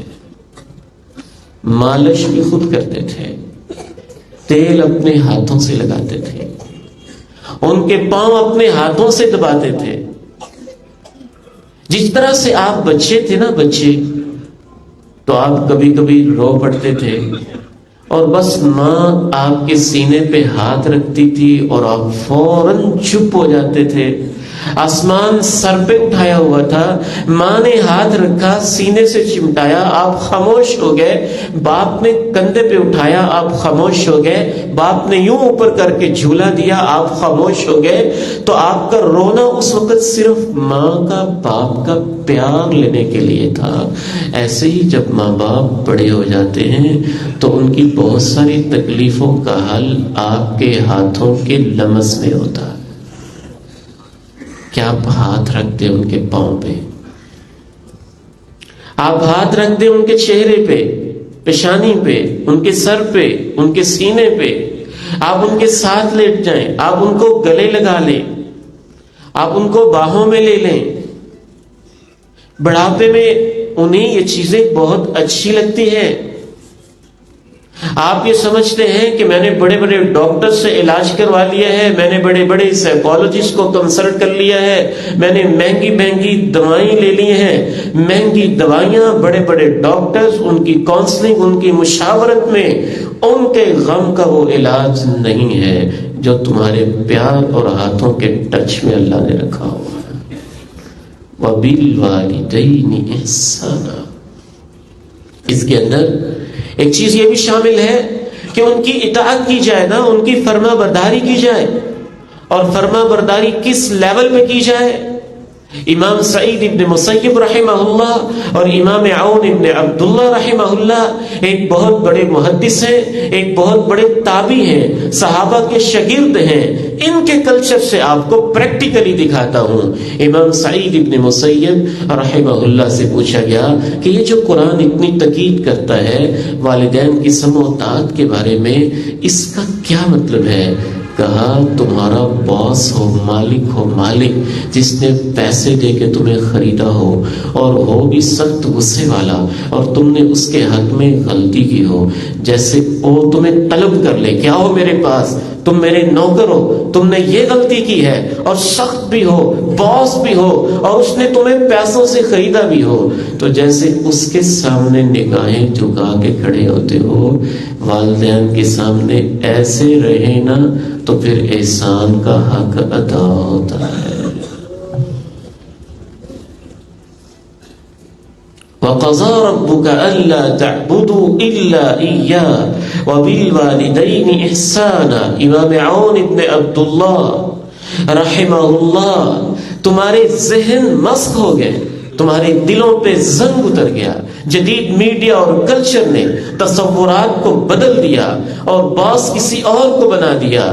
مالش بھی خود کرتے تھے، تیل اپنے ہاتھوں سے لگاتے تھے، ان کے پاؤں اپنے ہاتھوں سے دباتے تھے۔ جس طرح سے آپ بچے تھے نا، بچے تو آپ کبھی کبھی رو پڑتے تھے اور بس ماں آپ کے سینے پہ ہاتھ رکھتی تھی اور آپ فوراً چپ ہو جاتے تھے۔ آسمان سر پہ اٹھایا ہوا تھا، ماں نے ہاتھ رکھا سینے سے چمٹایا، آپ خاموش ہو گئے، باپ نے کندھے پہ اٹھایا، آپ خاموش ہو گئے، باپ نے یوں اوپر کر کے جھولا دیا، آپ خاموش ہو گئے. تو آپ کا رونا اس وقت صرف ماں کا باپ کا پیار لینے کے لیے تھا. ایسے ہی جب ماں باپ بڑے ہو جاتے ہیں تو ان کی بہت ساری تکلیفوں کا حل آپ کے ہاتھوں کے لمس میں ہوتا ہے. کہ آپ ہاتھ رکھ دیں ان کے پاؤں پہ، آپ ہاتھ رکھ دیں ان کے چہرے پہ، پیشانی پہ، ان کے سر پہ، ان کے سینے پہ، آپ ان کے ساتھ لیٹ جائیں، آپ ان کو گلے لگا لیں، آپ ان کو باہوں میں لے لیں. بڑھاپے میں انہیں یہ چیزیں بہت اچھی لگتی ہیں. آپ یہ سمجھتے ہیں کہ میں نے بڑے بڑے ڈاکٹر سے علاج کروا لیا ہے، میں نے بڑے بڑے سائیکالوجسٹ کو کنسلٹ کر لیا ہے، میں نے مہنگی مہنگی دوائیں لے لی ہیں. مہنگی دوائیاں، بڑے بڑے ڈاکٹرز، ان کی کاؤنسلنگ، ان کی مشاورت میں ان کے غم کا وہ علاج نہیں ہے جو تمہارے پیار اور ہاتھوں کے ٹچ میں اللہ نے رکھا ہوا ہے. وَبِالْوَالِدَيْنِ إِحْسَانًا. اس کے اندر ایک چیز یہ بھی شامل ہے کہ ان کی اطاعت کی جائے نا، ان کی فرما برداری کی جائے. اور فرما برداری کس لیول پہ کی جائے؟ امام سعید ابن مسیب رحمہ اللہ اور امام عون ابن عبداللہ رحمہ اللہ ایک بہت بڑے محدث ہیں، ایک بہت بڑے تابعی ہیں، صحابہ کے شاگرد ہیں. ان کے کلچر سے آپ کو پریکٹیکلی دکھاتا ہوں. امام سعید ابن مسیب رحمہ اللہ سے پوچھا گیا کہ یہ جو قرآن اتنی تاکید کرتا ہے والدین کی سمع و اطاعت کے بارے میں، اس کا کیا مطلب ہے؟ کہا تمہارا باس ہو، مالک جس نے پیسے دے کے تمہیں خریدا ہو اور ہو بھی سخت غصے والا، اور تم نے اس کے حق میں غلطی کی ہو، جیسے وہ تمہیں طلب کر لے کہ آؤ میرے پاس، تم میرے نوکر ہو، تم نے یہ غلطی کی ہے، اور سخت بھی ہو، باس بھی ہو، اور اس نے تمہیں پیسوں سے خریدا بھی ہو، تو جیسے اس کے سامنے نگاہیں جھکا کے کھڑے ہوتے ہو، والدین کے سامنے ایسے رہے نا، تو پھر احسان کا حق ادا ہوتا ہے. وَقَضَىٰ رَبُّكَ أَلَّا تَعْبُدُوا إِلَّا إِيَّاهُ وَبِالْوَالِدَيْنِ إِحْسَانًا. امام عون ابن عبداللہ رحمہ اللہ، تمہارے ذہن مسخ ہو گئے، تمہارے دلوں پہ زنگ اتر گیا. جدید میڈیا اور کلچر نے تصورات کو بدل دیا اور باس کسی اور کو بنا دیا.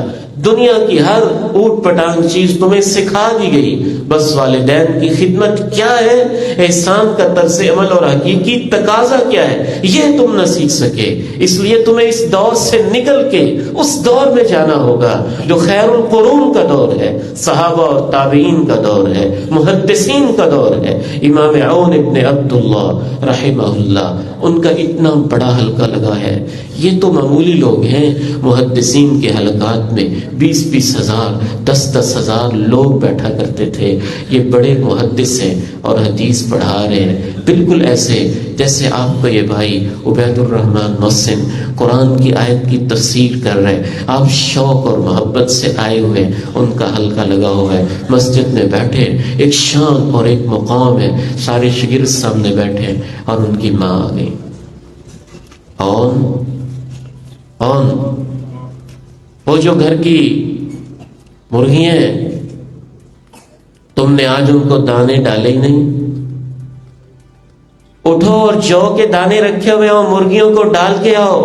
دنیا کی ہر اوٹ پٹانگ چیز تمہیں سکھا دی گئی. بس والدین کی خدمت کیا ہے، احسان کا طرز عمل اور حقیقی تقاضا کیا ہے، یہ تم نہ سیکھ سکے. اس لیے تمہیں اس دور سے نکل کے اس دور میں جانا ہوگا جو خیر القرون کا دور ہے، صحابہ اور تابعین کا دور ہے، محدثین کا دور ہے. امام عون ابن عبداللہ رحمہ اللہ، ان کا اتنا بڑا حلقہ لگا ہے. یہ تو معمولی لوگ ہیں. محدثین کے حلقات میں 20-20 ہزار 10-10 ہزار لوگ بیٹھا کرتے تھے. یہ بڑے محدث ہیں اور حدیث پڑھا رہے ہیں، بالکل ایسے جیسے آپ کا یہ بھائی عبید الرحمن محسن قرآن کی آیت کی تفسیر کر رہے ہیں. آپ شوق اور محبت سے آئے ہوئے، ان کا حلقہ لگا ہوا ہے، مسجد میں بیٹھے، ایک شان اور ایک مقام ہے. سارے شاگرد سامنے بیٹھے اور ان کی ماں آ گئی. وہ جو گھر کی مرغیاں ہیں، تم نے آج ان کو دانے ڈالے ہی نہیں. اٹھو اور جو کے دانے رکھے ہوئے ہو مرغیوں کو ڈال کے آؤ.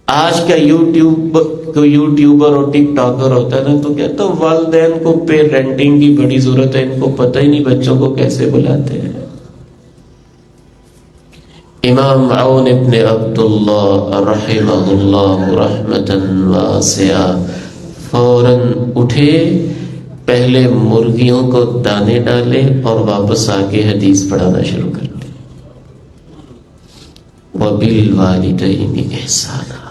آج کا یوٹیوبر اور ٹک ٹاکر ہوتا ہے نا، تو کہتا ہوں والدین کو پیرنٹنگ کی بڑی ضرورت ہے، ان کو پتہ ہی نہیں بچوں کو کیسے بلاتے ہیں. امام عون ابن عبداللہ رحمہ اللہ رحمتا واسعہ فوراً اٹھے، پہلے مرغیوں کو دانے ڈالے اور واپس آ کے حدیث پڑھانا شروع کر دی. وَبِالْوَالِدَيْنِ إِحْسَانًا.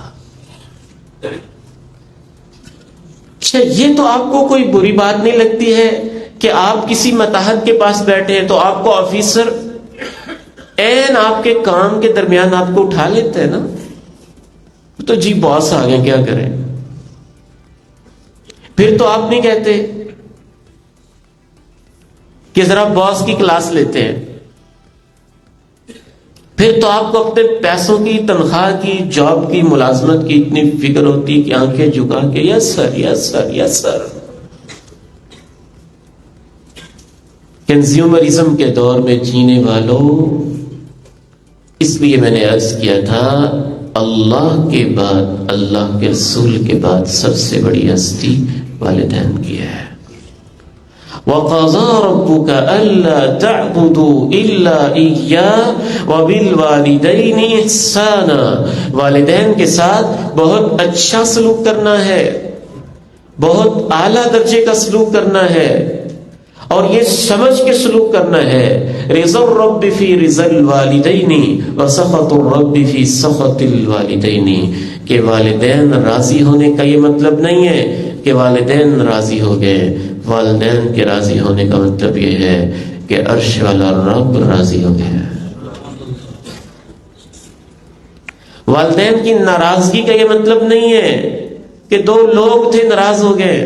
اچھا، یہ تو آپ کو کوئی بری بات نہیں لگتی ہے کہ آپ کسی متحد کے پاس بیٹھے ہیں تو آپ کو آفیسر این آپ کے کام کے درمیان آپ کو اٹھا لیتے ہیں نا، تو جی باس آ گئے کیا کریں. پھر تو آپ نہیں کہتے کہ ذرا باس کی کلاس لیتے ہیں، پھر تو آپ کو اپنے پیسوں کی، تنخواہ کی، جاب کی، ملازمت کی اتنی فکر ہوتی کہ آنکھیں جھکا کے یس سر یس سر یس سر۔ کنزیومرزم کے دور میں جینے والوں، اس لیے میں نے عرض کیا تھا اللہ کے بعد، اللہ کے رسول کے بعد سب سے بڑی ہستی والدین کی ہے۔ وَقَضَىٰ رَبُّكَ أَلَّا تَعْبُدُوا إِلَّا إِيَّاهُ وَبِالْوَالِدَيْنِ إِحْسَانًا، والدین کے ساتھ بہت اچھا سلوک کرنا ہے، بہت اعلیٰ درجے کا سلوک کرنا ہے، اور یہ سمجھ کے سلوک کرنا ہے۔ رضا الرب فی رضا الوالدین وسخط الرب فی سخط الوالدین، کہ والدین راضی ہونے کا یہ مطلب نہیں ہے کہ والدین راضی ہو گئے، والدین کے راضی ہونے کا مطلب یہ ہے کہ عرش والا رب راضی ہو گیا۔ والدین کی ناراضگی کا یہ مطلب نہیں ہے کہ دو لوگ تھے ناراض ہو گئے،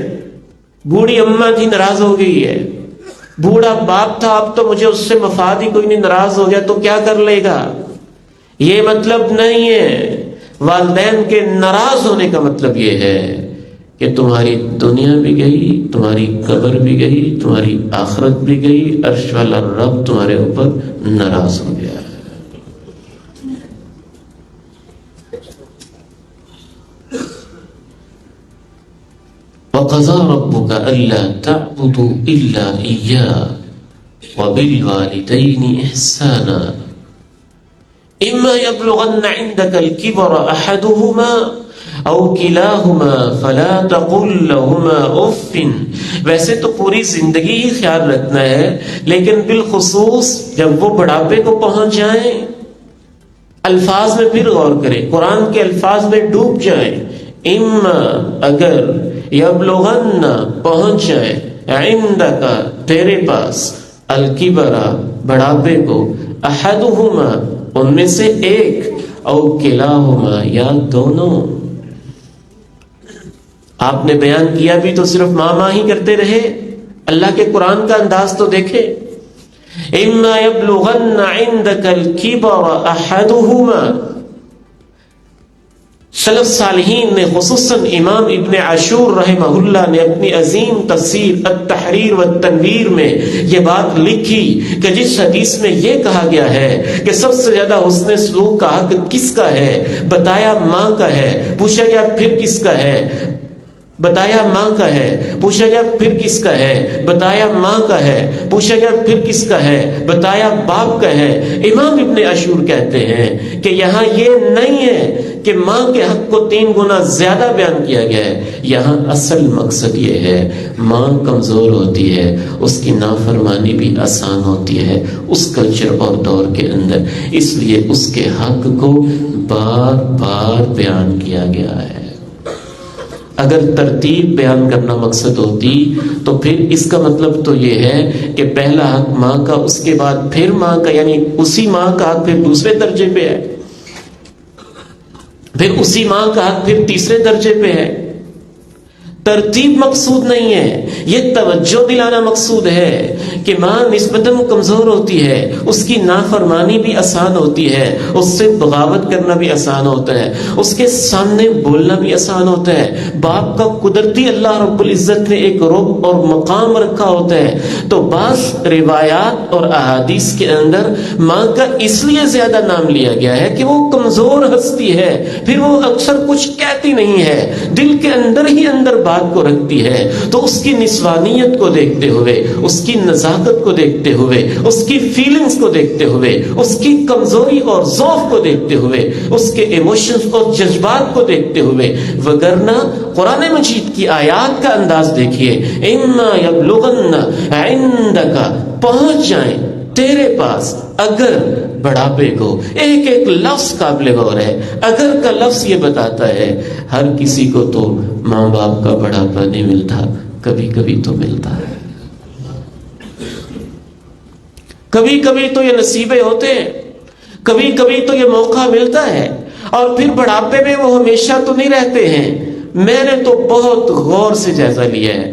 بوڑھی اماں تھی ناراض ہو گئی ہے، بوڑھا باپ تھا اب تو مجھے اس سے مفاد ہی کوئی نہیں، ناراض ہو گیا تو کیا کر لے گا، یہ مطلب نہیں ہے۔ والدین کے ناراض ہونے کا مطلب یہ ہے کہ تمہاری دنیا بھی گئی، تمہاری قبر بھی گئی، تمہاری آخرت بھی گئی، عرش والا رب تمہارے اوپر ناراض ہو گیا ہے۔ وَقَضَىٰ رَبُّكَ أَلَّا تَعْبُدُوا إِلَّا إِيَّاهُ وَبِالْوَالِدَيْنِ إِحْسَانًا إِمَّا يَبْلُغَنَّ عِندَكَ الْكِبَرَ أَحَدُهُمَا أَوْ كِلَاهُمَا فَلَا تَقُل لَّهُمَا أُفٍّ۔ ویسے تو پوری زندگی ہی خیال رکھنا ہے، لیکن بالخصوص جب وہ بڑھاپے کو پہنچ جائیں، الفاظ میں پھر غور کریں، قرآن کے الفاظ میں ڈوب جائیں۔ اما، اگر، یبلغن، پہنچ جائے، عندک، تیرے پاس، الکبر، بڑھاپے کو، احدہما، ان میں سے ایک، او کلاہما، یا دونوں۔ آپ نے بیان کیا بھی تو صرف ماں ہی کرتے رہے، اللہ کے قرآن کا انداز تو دیکھے۔ اما یبلغن عندک الکبر احدہما، سلف صالحین نے، خصوصاً امام ابن عاشور رحمہ اللہ نے اپنی عظیم تفسیر التحریر والتنویر میں یہ بات لکھی کہ جس حدیث میں یہ کہا گیا ہے کہ سب سے زیادہ حسن سلوک کا حق کس کا ہے، بتایا ماں کا ہے، پوچھا گیا پھر کس کا ہے، بتایا ماں کا ہے، پوچھا گیا پھر کس کا ہے، بتایا ماں کا ہے، پوچھا گیا پھر کس کا ہے، بتایا باپ کا ہے۔ امام ابن عاشور کہتے ہیں کہ یہاں یہ نہیں ہے کہ ماں کے حق کو 3 گنا زیادہ بیان کیا گیا ہے، یہاں اصل مقصد یہ ہے ماں کمزور ہوتی ہے، اس کی نافرمانی بھی آسان ہوتی ہے اس کلچر اور دور کے اندر، اس لیے اس کے حق کو بار بار بیان کیا گیا ہے۔ اگر ترتیب بیان کرنا مقصد ہوتی تو پھر اس کا مطلب تو یہ ہے کہ پہلا حق ماں کا، اس کے بعد پھر ماں کا، یعنی اسی ماں کا حق پھر دوسرے درجے پہ ہے، پھر اسی ماں کا حق پھر تیسرے درجے پہ ہے۔ ترتیب مقصود نہیں ہے، یہ توجہ دلانا مقصود ہے کہ ماں نسبتاً کمزور ہوتی ہے، اس کی نافرمانی بھی آسان ہوتی ہے، اس سے بغاوت کرنا بھی آسان ہوتا ہے، اس کے سامنے بولنا بھی آسان ہوتا ہے۔ باپ کا قدرتی اللہ رب العزت نے ایک رب اور مقام رکھا ہوتا ہے، تو بعض روایات اور احادیث کے اندر ماں کا اس لیے زیادہ نام لیا گیا ہے کہ وہ کمزور ہستی ہے، پھر وہ اکثر کچھ کہتی نہیں ہے، دل کے اندر ہی اندر بات کو رکھتی ہے، تو اس کی نسوانیت کو دیکھتے ہوئے، اس کی نزاکت کو دیکھتے ہوئے، اس کی فیلنگز کو دیکھتے ہوئے، اس کی کمزوری اور ضعف کو دیکھتے ہوئے، اس کے ایموشنز اور جذبات کو دیکھتے ہوئے، وگرنہ قرآن مجید کی آیات کا انداز دیکھیے، اما یبلغن عندک، پہنچ جائیں تیرے پاس، اگر، بڑھاپے کو، ایک ایک لفظ قابل غور ہے۔ اگر کا لفظ یہ بتاتا ہے ہر کسی کو تو ماں باپ کا بڑھاپا نہیں ملتا، کبھی کبھی تو ملتا ہے، کبھی کبھی تو یہ نصیبیں ہوتے ہیں، کبھی کبھی تو یہ موقع ملتا ہے، اور پھر بڑھاپے میں وہ ہمیشہ تو نہیں رہتے ہیں۔ میں نے تو بہت غور سے جائزہ لیا ہے،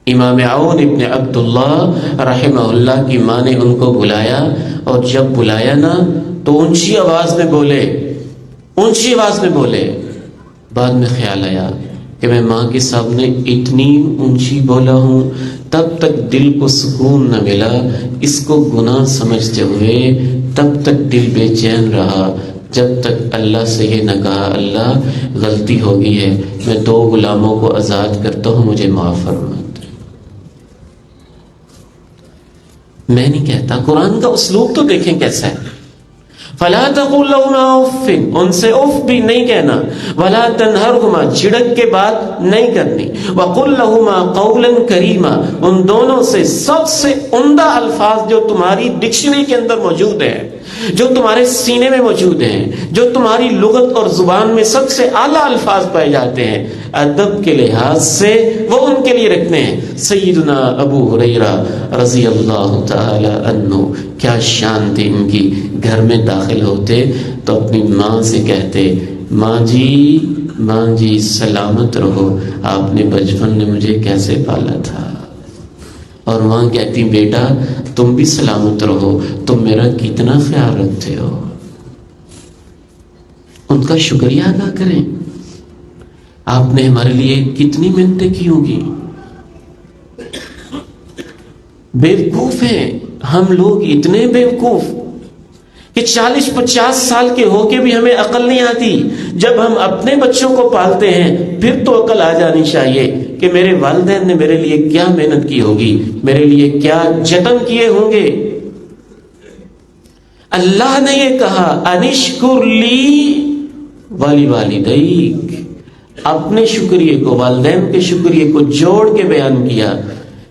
امام عون ابن عبداللہ رحمہ اللہ کی ماں نے ان کو بلایا، اور جب بلایا نا تو اونچی آواز میں بولے، اونچی آواز میں بولے۔ بعد میں خیال آیا کہ میں ماں کے سامنے اتنی اونچی بولا ہوں، تب تک دل کو سکون نہ ملا، اس کو گناہ سمجھتے ہوئے تب تک دل بے چین رہا، جب تک اللہ سے یہ نہ کہا اللہ غلطی ہو گئی ہے، میں 2 غلاموں کو آزاد کرتا ہوں، مجھے معاف فرما۔ میں نہیں کہتا، قرآن کا اسلوب تو دیکھیں کیسا ہے۔ فَلَا تَقُلْ لَهُمَا أُفٍّ، ان سے اف بھی نہیں کہنا، وَلَا تَنْهَرْهُمَا، جھڑک کے بات نہیں کرنی، وَقُلْ لَهُمَا قَوْلًا كَرِيمًا، ان دونوں سے سب سے عمدہ الفاظ جو تمہاری ڈکشنری کے اندر موجود ہیں، جو تمہارے سینے میں موجود ہیں، جو تمہاری لغت اور زبان میں سب سے اعلیٰ الفاظ پائے جاتے ہیں، ادب کے لحاظ سے وہ ان کے لیے رکھنے ہیں۔ سیدنا ابو ہریرہ رضی اللہ تعالی عنہ، کیا شان تھی ان کی، گھر میں داخل ہوتے تو اپنی ماں سے کہتے، ماں جی سلامت رہو، آپ نے بچپن میں مجھے کیسے پالا تھا۔ اور ماں کہتی، بیٹا تم بھی سلامت رہو، تم میرا کتنا خیال رکھتے ہو۔ ان کا شکریہ ادا کریں، آپ نے ہمارے لیے کتنی محنتیں کی ہوگی۔ بیوقوف ہیں ہم لوگ، اتنے بیوقوف کہ 40-50 سال کے ہو کے بھی ہمیں عقل نہیں آتی۔ جب ہم اپنے بچوں کو پالتے ہیں پھر تو عقل آ جانی چاہیے کہ میرے والدین نے میرے لیے کیا محنت کی ہوگی، میرے لیے کیا جتن کیے ہوں گے۔ اللہ نے یہ کہا انشکر لی ولی والدیک، اپنے شکریہ کو، والدین کے شکریہ کو جوڑ کے بیان کیا۔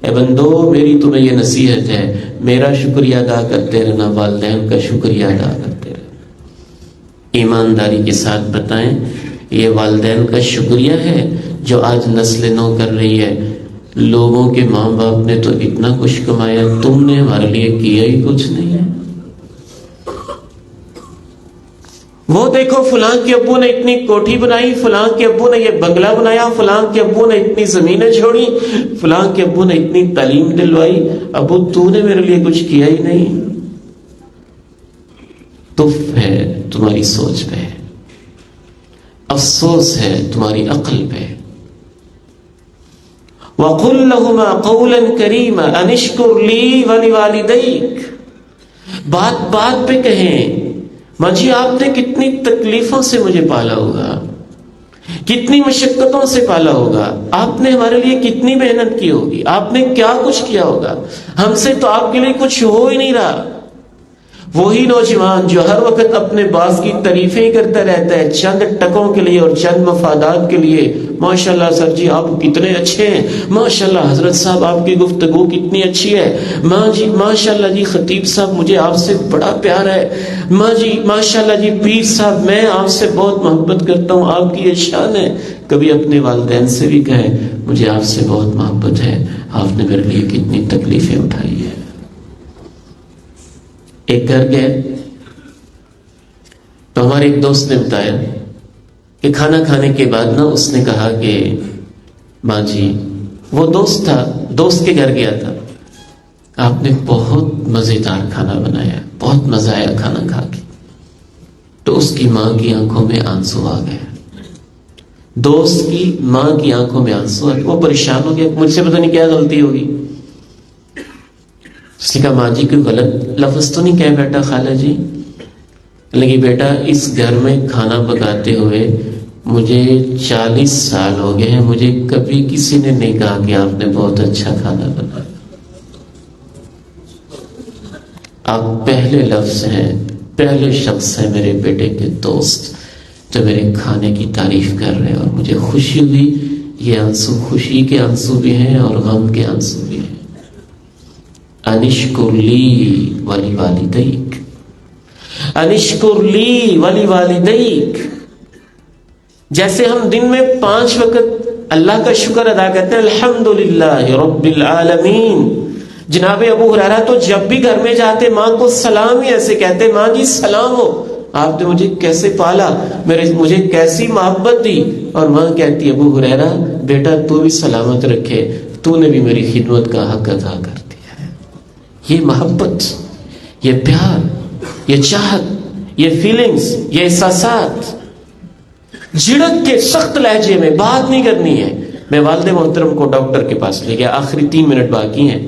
اے بندو، میری تمہیں یہ نصیحت ہے، میرا شکریہ ادا کرتے رہنا، والدین کا شکریہ ادا کرتے رہنا۔ ایمانداری کے ساتھ بتائیں، یہ والدین کا شکریہ ہے جو آج نسل نو کر رہی ہے۔ لوگوں کے ماں باپ نے تو اتنا کچھ کمایا، تم نے ہمارے لیے کیا ہی کچھ نہیں ہے۔ وہ دیکھو فلاں کے ابو نے اتنی کوٹھی بنائی، فلاں کے ابو نے یہ بنگلہ بنایا، فلاں کے ابو نے اتنی زمینیں چھوڑی، فلاں کے ابو نے اتنی تعلیم دلوائی، ابو تو نے میرے لیے کچھ کیا ہی نہیں۔ تف ہے تمہاری سوچ پہ، افسوس ہے تمہاری عقل پہ۔ وَقُلْ لَهُمَا قَوْلًا كَرِيمًا أَنِ اشْكُرْ لِي وَلِوَالِدَيْكَ، بات بات پہ کہیں، ماں جی آپ نے کتنی تکلیفوں سے مجھے پالا ہوگا، کتنی مشقتوں سے پالا ہوگا، آپ نے ہمارے لیے کتنی محنت کی ہوگی، آپ نے کیا کچھ کیا ہوگا، ہم سے تو آپ کے لیے کچھ ہو ہی نہیں رہا۔ وہی نوجوان جو ہر وقت اپنے باس کی تعریفیں کرتا رہتا ہے چند ٹکوں کے لیے اور چند مفادات کے لیے، ماشاءاللہ سر جی آپ کتنے اچھے ہیں، ماشاءاللہ حضرت صاحب آپ کی گفتگو کتنی اچھی ہے، ماں جی ماشاءاللہ جی خطیب صاحب مجھے آپ سے بڑا پیار ہے، ماں جی ماشاءاللہ جی پیر صاحب میں آپ سے بہت محبت کرتا ہوں، آپ کی یہ شان ہے۔ کبھی اپنے والدین سے بھی کہے مجھے آپ سے بہت محبت ہے، آپ نے میرے لیے کتنی تکلیفیں اٹھائی ہیں۔ ایک گھر گئے تو ہمارے ایک دوست نے بتایا کہ کھانا کھانے کے بعد نا اس نے کہا کہ ماں جی، وہ دوست تھا، دوست کے گھر گیا تھا، آپ نے بہت مزیدار کھانا بنایا، بہت مزہ آیا کھانا کھا کے۔ تو اس کی ماں کی آنکھوں میں آنسو آ گئے، دوست کی ماں کی آنکھوں میں آنسو آ گئے، وہ پریشان ہو گیا، مجھ سے پتہ نہیں کیا غلطی ہوگی۔ اس نے کہا ماں جی کوئی غلط لفظ تو نہیں کہہ بیٹا خالہ جی؟ لیکن بیٹا اس گھر میں کھانا پکاتے ہوئے مجھے 40 سال ہو گئے ہیں، مجھے کبھی کسی نے نہیں کہا کہ آپ نے بہت اچھا کھانا بنایا، آپ پہلے لفظ ہیں، پہلے شخص ہیں میرے بیٹے کے دوست جو میرے کھانے کی تعریف کر رہے ہیں، اور مجھے خوشی ہوئی۔ یہ آنسو خوشی کے آنسو بھی ہیں اور غم کے آنسو بھی ہیں۔ انشکر لی ولی والدیک، انشکر لی ولی والدیک۔ جیسے ہم دن میں 5 وقت اللہ کا شکر ادا کرتے ہیں، الحمدللہ رب العالمین۔ جناب ابو ہریرہ تو جب بھی گھر میں جاتے ماں کو سلام ہی ایسے کہتے، ماں جی سلام ہو، آپ نے مجھے کیسے پالا، مجھے کیسی محبت دی۔ اور ماں کہتی ابو ہریرہ بیٹا تو بھی سلامت رکھے، تو نے بھی میری خدمت کا حق ادا کر دیا ہے. یہ محبت، یہ پیار، یہ چاہت، یہ فیلنگز، یہ احساسات، جھڑک کے سخت لہجے میں بات نہیں کرنی ہے. میں والد محترم کو ڈاکٹر کے پاس لے گیا، آخری 3 منٹ باقی ہیں،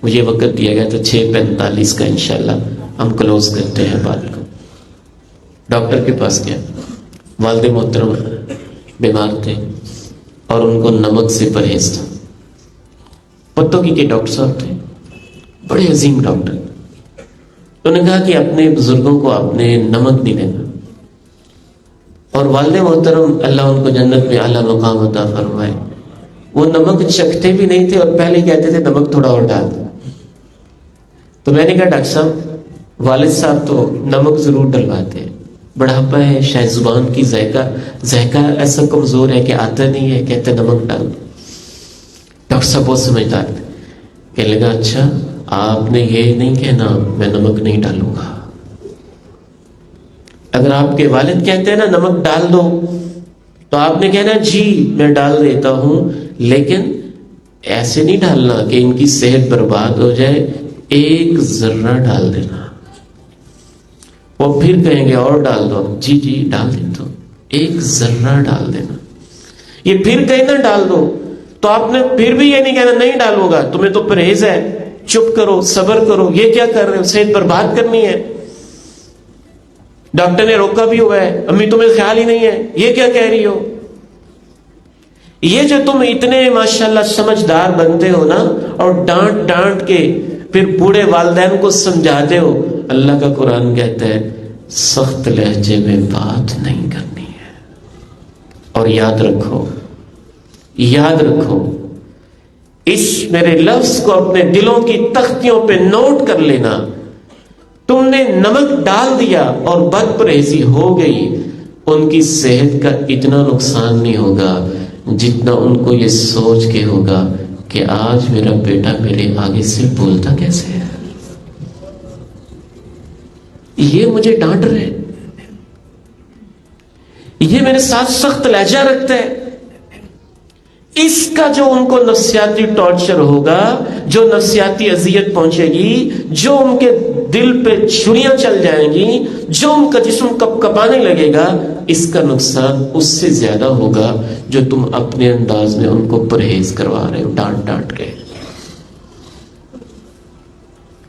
مجھے وقت دیا گیا تھا 6:45 کا، انشاءاللہ ہم کلوز کرتے ہیں بات کو. ڈاکٹر کے پاس گیا، والد محترم بیمار تھے اور ان کو نمک سے پرہیز تھا. پتوں کی کہ ڈاکٹر صاحب تھے، بڑے عظیم ڈاکٹر. انہوں نے کہا کہ اپنے بزرگوں کو آپ نے نمک نہیں دینا. اور والد محترم اللہ ان کو جنت میں اعلیٰ مقام عطا فرمائے، وہ نمک چکھتے بھی نہیں تھے اور پہلے کہتے تھے نمک تھوڑا اور ڈال دو. تو میں نے کہا ڈاکٹر صاحب والد صاحب تو نمک ضرور ڈلواتے ہیں، بڑھاپا ہے، شاید زبان کی ذائقہ ایسا کمزور ہے کہ آتا نہیں ہے، کہتے نمک ڈال دو. ڈاکٹر صاحب بہت سمجھدار تھے، کہنے لگا اچھا آپ نے یہ نہیں کہنا میں نمک نہیں ڈالوں گا. اگر آپ کے والد کہتے ہیں نا نمک ڈال دو تو آپ نے کہنا جی میں ڈال دیتا ہوں، لیکن ایسے نہیں ڈالنا کہ ان کی صحت برباد ہو جائے، 1 ذرہ ڈال دینا. وہ پھر کہیں گے اور ڈال دو، جی جی ڈال دیتا ہوں، 1 ذرہ ڈال دینا. یہ پھر کہنا ڈال دو تو آپ نے پھر بھی یہ نہیں کہنا نہیں ڈالوں گا، تمہیں تو پرہیز ہے، چپ کرو، صبر کرو، یہ کیا کر رہے ہو، صحت برباد کرنی ہے. ڈاکٹر نے روکا بھی ہوا ہے، امی تمہیں خیال ہی نہیں ہے، یہ کیا کہہ رہی ہو. یہ جو تم اتنے ماشاءاللہ سمجھدار بنتے ہو نا اور ڈانٹ ڈانٹ کے پھر بوڑھے والدین کو سمجھاتے ہو، اللہ کا قرآن کہتا ہے سخت لہجے میں بات نہیں کرنی ہے. اور یاد رکھو اس میرے لفظ کو اپنے دلوں کی تختیوں پہ نوٹ کر لینا. تم نے نمک ڈال دیا اور بد پرہیزی ہو گئی، ان کی صحت کا اتنا نقصان نہیں ہوگا جتنا ان کو یہ سوچ کے ہوگا کہ آج میرا بیٹا میرے آگے سے بولتا کیسے ہے، یہ مجھے ڈانٹ رہے، یہ میرے ساتھ سخت لہجہ رکھتا ہے. اس کا جو ان کو نفسیاتی ٹارچر ہوگا، جو نفسیاتی اذیت پہنچے گی، جو ان کے دل پہ چھریاں چل جائیں گی، جو ان کا جسم کپ کپانے لگے گا، اس کا نقصان اس سے زیادہ ہوگا جو تم اپنے انداز میں ان کو پرہیز کروا رہے ہو ڈانٹ ڈانٹ کے.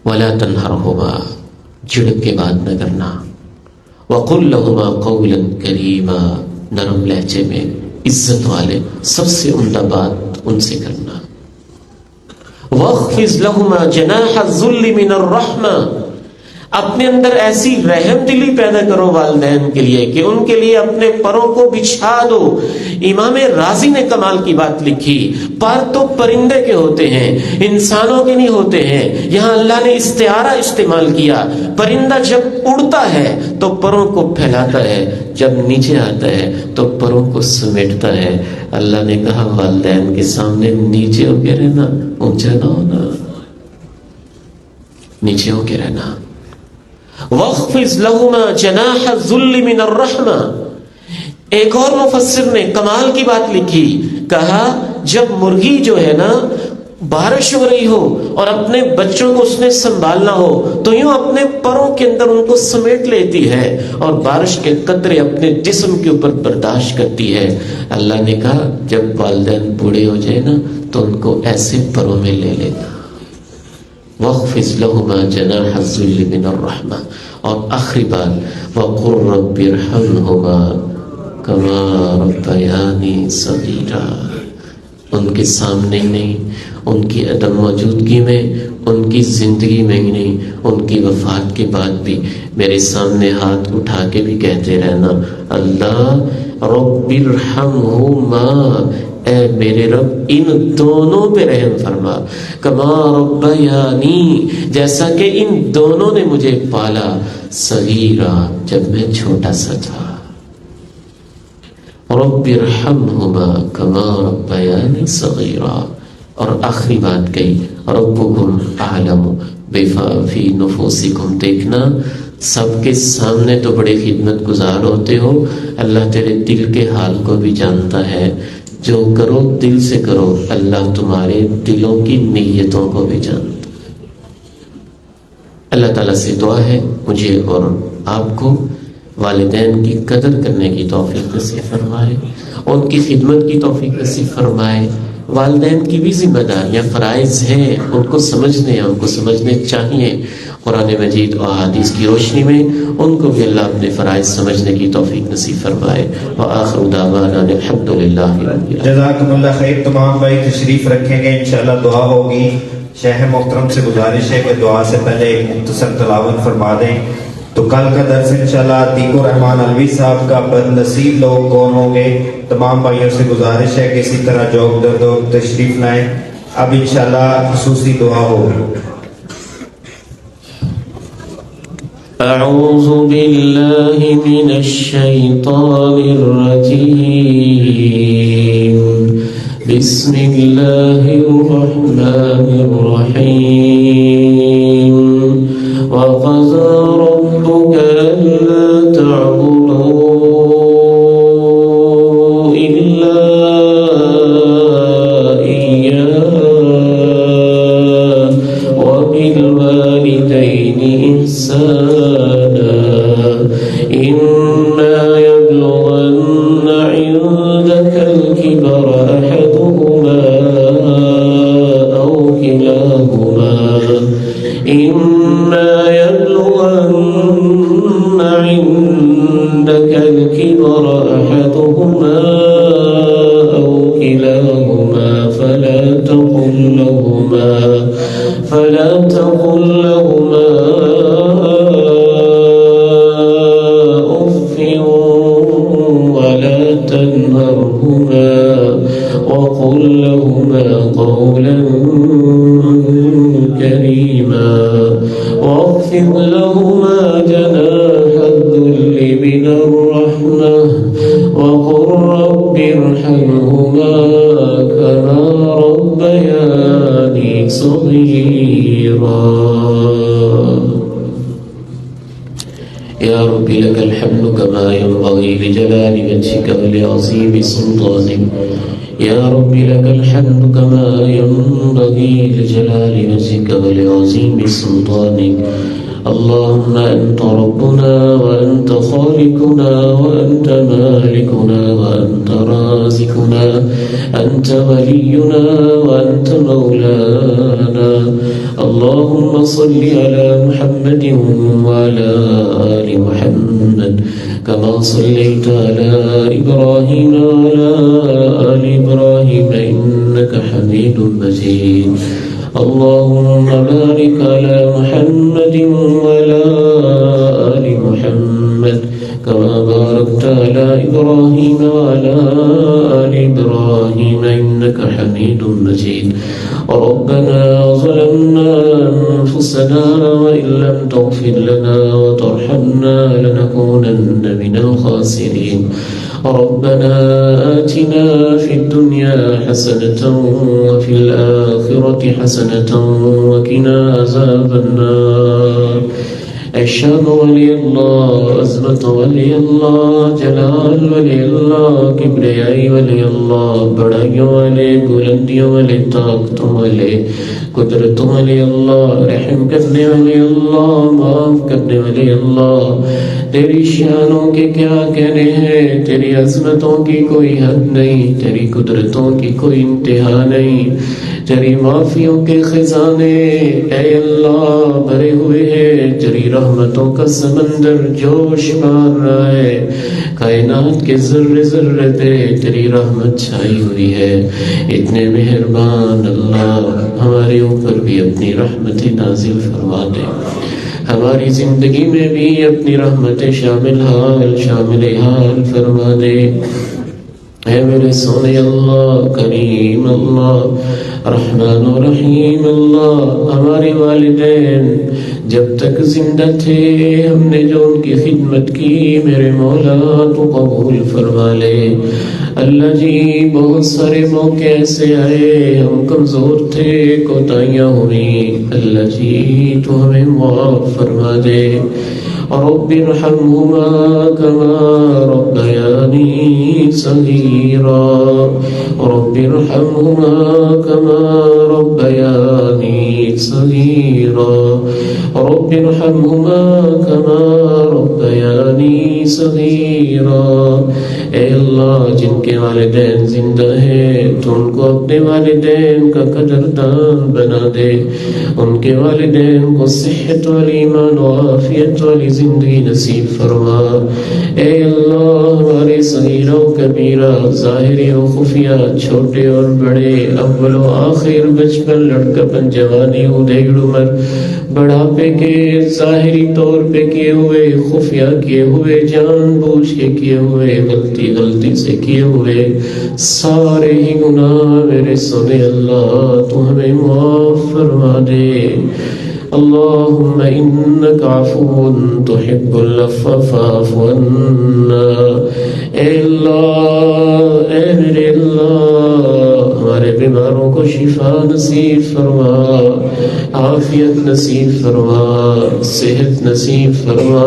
وَلَا تَنْهَرْهُمَا، جھڑک کے بات نہ کرنا. وَقُلْ لَهُمَا قَوْلًا كَرِيمًا، نرم لہجے میں عزت والے سب سے عمدہ بات ان سے کرنا. وَاخْفِضْ لَهُمَا جَنَاحَ الذُّلِّ مِنَ الرَّحْمَةِ، اپنے اندر ایسی رحم دلی پیدا کرو والدین کے لیے کہ ان کے لیے اپنے پروں کو بچھا دو. امام رازی نے کمال کی بات لکھی، پر تو پرندے کے ہوتے ہیں، انسانوں کے نہیں ہوتے ہیں. یہاں اللہ نے استعارہ استعمال کیا. پرندہ جب اڑتا ہے تو پروں کو پھیلاتا ہے، جب نیچے آتا ہے تو پروں کو سمیٹتا ہے. اللہ نے کہا والدین کے سامنے نیچے ہو کے رہنا، اونچا نہ ہونا، نیچے ہو کے رہنا. وَاخْفِضْ لَهُمَا جَنَاحَ الذُّلِّ مِنَ الرَّحْمَةِ. ایک اور مفسر نے کمال کی بات لکھی، کہا جب مرغی جو ہے نا بارش ہو رہی ہو اور اپنے بچوں کو اس نے سنبھالنا ہو تو یوں اپنے پروں کے اندر ان کو سمیٹ لیتی ہے اور بارش کے قطرے اپنے جسم کے اوپر برداشت کرتی ہے. اللہ نے کہا جب والدین بوڑھے ہو جائے نا تو ان کو ایسے پروں میں لے لینا. وَاخْفِضْ لَهُمَا جَنَاحَ الذُّلِّ مِنَ الرَّحْمَةِ. اور آخری بات وَقُلْ رَبِّ ارْحَمْهُمَا كَمَا رَبَّيَانِي صَغِيرًا. ان کے سامنے ہی نہیں، ان کی عدم موجودگی میں، ان کی زندگی میں ہی نہیں، ان کی وفات کے بعد بھی میرے سامنے ہاتھ اٹھا کے بھی کہتے رہنا اللہ رب ارحمہما، اے میرے رب ان دونوں پہ رحم فرما، کما ربیانی، جیسا کہ ان دونوں نے مجھے پالا، صغیرا، جب میں چھوٹا سا تھا. رب ارحمہما کما ربیانی صغیرا. اور آخری بات کہی ربکم اعلم بما فی نفوسکم. دیکھنا سب کے سامنے تو بڑے خدمت گزار ہوتے ہو، اللہ تیرے دل کے حال کو بھی جانتا ہے. جو کرو دل سے کرو، اللہ تمہارے دلوں کی نیتوں کو بھی جانتا۔ اللہ تعالیٰ سے دعا ہے مجھے اور آپ کو والدین کی قدر کرنے کی توفیق نصیب فرمائے، ان کی خدمت کی توفیق نصیب فرمائے۔ والدین کی بھی ذمہ داریاں فرائض ہیں، ان کو سمجھنے چاہیے۔ قرآن مجید اور حدیث کی روشنی میں ان کو بھی اللہ اپنے فرائض سمجھنے کی توفیق نصیب فرمائے۔ وآخر دعوانا الحمدللہ رب العالمین۔ جزاکم اللہ خیر۔ تمام بھائی تشریف رکھیں گے، انشاءاللہ دعا ہوگی۔ شیخ محترم سے گزارش ہے کہ دعا سے پہلے ایک مختصر تلاوت فرما دیں۔ تو کل کا درس انشاءاللہ عتیق الرحمان علوی صاحب کا بد نصیب لوگ کون ہوں گے۔ تمام بھائیوں سے گزارش ہے کہ اسی طرح جوک دردو تشریف لائیں۔ اب انشاءاللہ خصوصی دعا ہوگی۔ اعوذ باللہ من الشیطان الرجیم، بسم اللہ الرحمن الرحیم، وقضى ربك ألا تعبدوا إلا إياه وبالوالدين إحسانا إما يبلغن عندك الكبر أحدهما أو كلاهما إما يبلغن عندك الكبر أحدهما أو كلاهما فلا تقل لهما أف ولا تنهرهما وقل لهما قولا كريما واخفض لهما جناح الذل من الرحمة وقل رب ارحمهما كما ربياني صغيرا۔ يا رب لك الحمد كما ينبغي لجلال وجهك ولعظيم سلطانك، يا رب لك الحمد كما ينبغي لجلال وجهك ولعظيم سلطانك۔ اللهم أنت ربنا وأنت خالقنا وأنت مالكنا وأنت رازقنا، أنت ولينا وأنت مولانا۔ اللهم صل على محمد وعلى آل محمد كما صليت على إبراهيم وعلى آل إبراهيم إنك حميد مجيد۔ اللهم بارك على محمد وعلى آل محمد كما باركت على إبراهيم وعلى آل إبراهيم إنك حميد مجيد۔ ربنا ظلمنا أنفسنا وإن لم تغفر لنا وترحمنا لنكونن من الخاسرين۔ ربنا آتنا في الدنيا حسنة وفي الآخرة حسنة وقنا عذاب النار۔ ارشاد ولی اللہ، عظمت ولی اللہ، جلال ولی اللہ، کبریائی ولی اللہ، بڑائیوں والے، بلندیوں والے، طاقتوں والے، قدرتوں والے اللہ، رحم کرنے والے اللہ، معاف کرنے والے اللہ۔ تیری شانوں کے کیا کہنے ہیں، تیری عظمتوں کی کوئی حد نہیں، تیری قدرتوں کی کوئی انتہا نہیں، تیری معافیوں کے خزانے اے اللہ بھرے ہوئے ہیں، تیری رحمتوں کا سمندر جوش مار رہا ہے، کائنات کے ذرے ذرے پہ تیری رحمت چھائی ہوئی ہے۔ اتنے مہربان اللہ، ہمارے اوپر بھی اپنی رحمت نازل فرما دے، ہماری زندگی میں بھی اپنی رحمت شامل حال فرما دے۔ اے میرے سونے اللہ، کریم اللہ، رحمان و رحیم اللہ، ہمارے والدین جب تک زندہ تھے ہم نے جو ان کی خدمت کی، میرے مولا تو قبول فرما لے۔ اللہ جی بہت سارے موقع ایسے آئے، ہم کمزور تھے، کوتاہیاں ہوئی، اللہ جی تو ہمیں معاف فرما دے۔ رب ارحمهما كما ربياني صغيرا رب ارحمهما كما ربياني صغيرا رب ارحمهما كما ربياني صغيرا اے اللہ جن کے والدین زندہ ہیں تو ان کو اپنے والدین کا قدردان بنا دے، ان کے والدین کو صحت والی ایمان و عافیت والی زندگی نصیب فرما۔ اے اللہ ہمارے صغیرہ و کبیرہ، ظاہری و خفیہ، چھوٹے اور بڑے، اول و آخر، بچپن، لڑکپن، جوانی، ادھیڑ عمر، بڑھاپے کے ظاہری طور پہ کیے ہوئے، خفیہ کیے ہوئے، جان بوجھ کے کیے ہوئے، غلطی سے کیے ہوئے سارے ہی گناہ میرے سنے اللہ تو ہمیں معاف فرما دے۔ اللہم انک عفو تحب العفو فاعف عنا۔ اے اللہ، اے میرے اللہ، ہمارے بیماروں کو شفا نصیب فرما، عافیت نصیب فرما، صحت نصیب فرما۔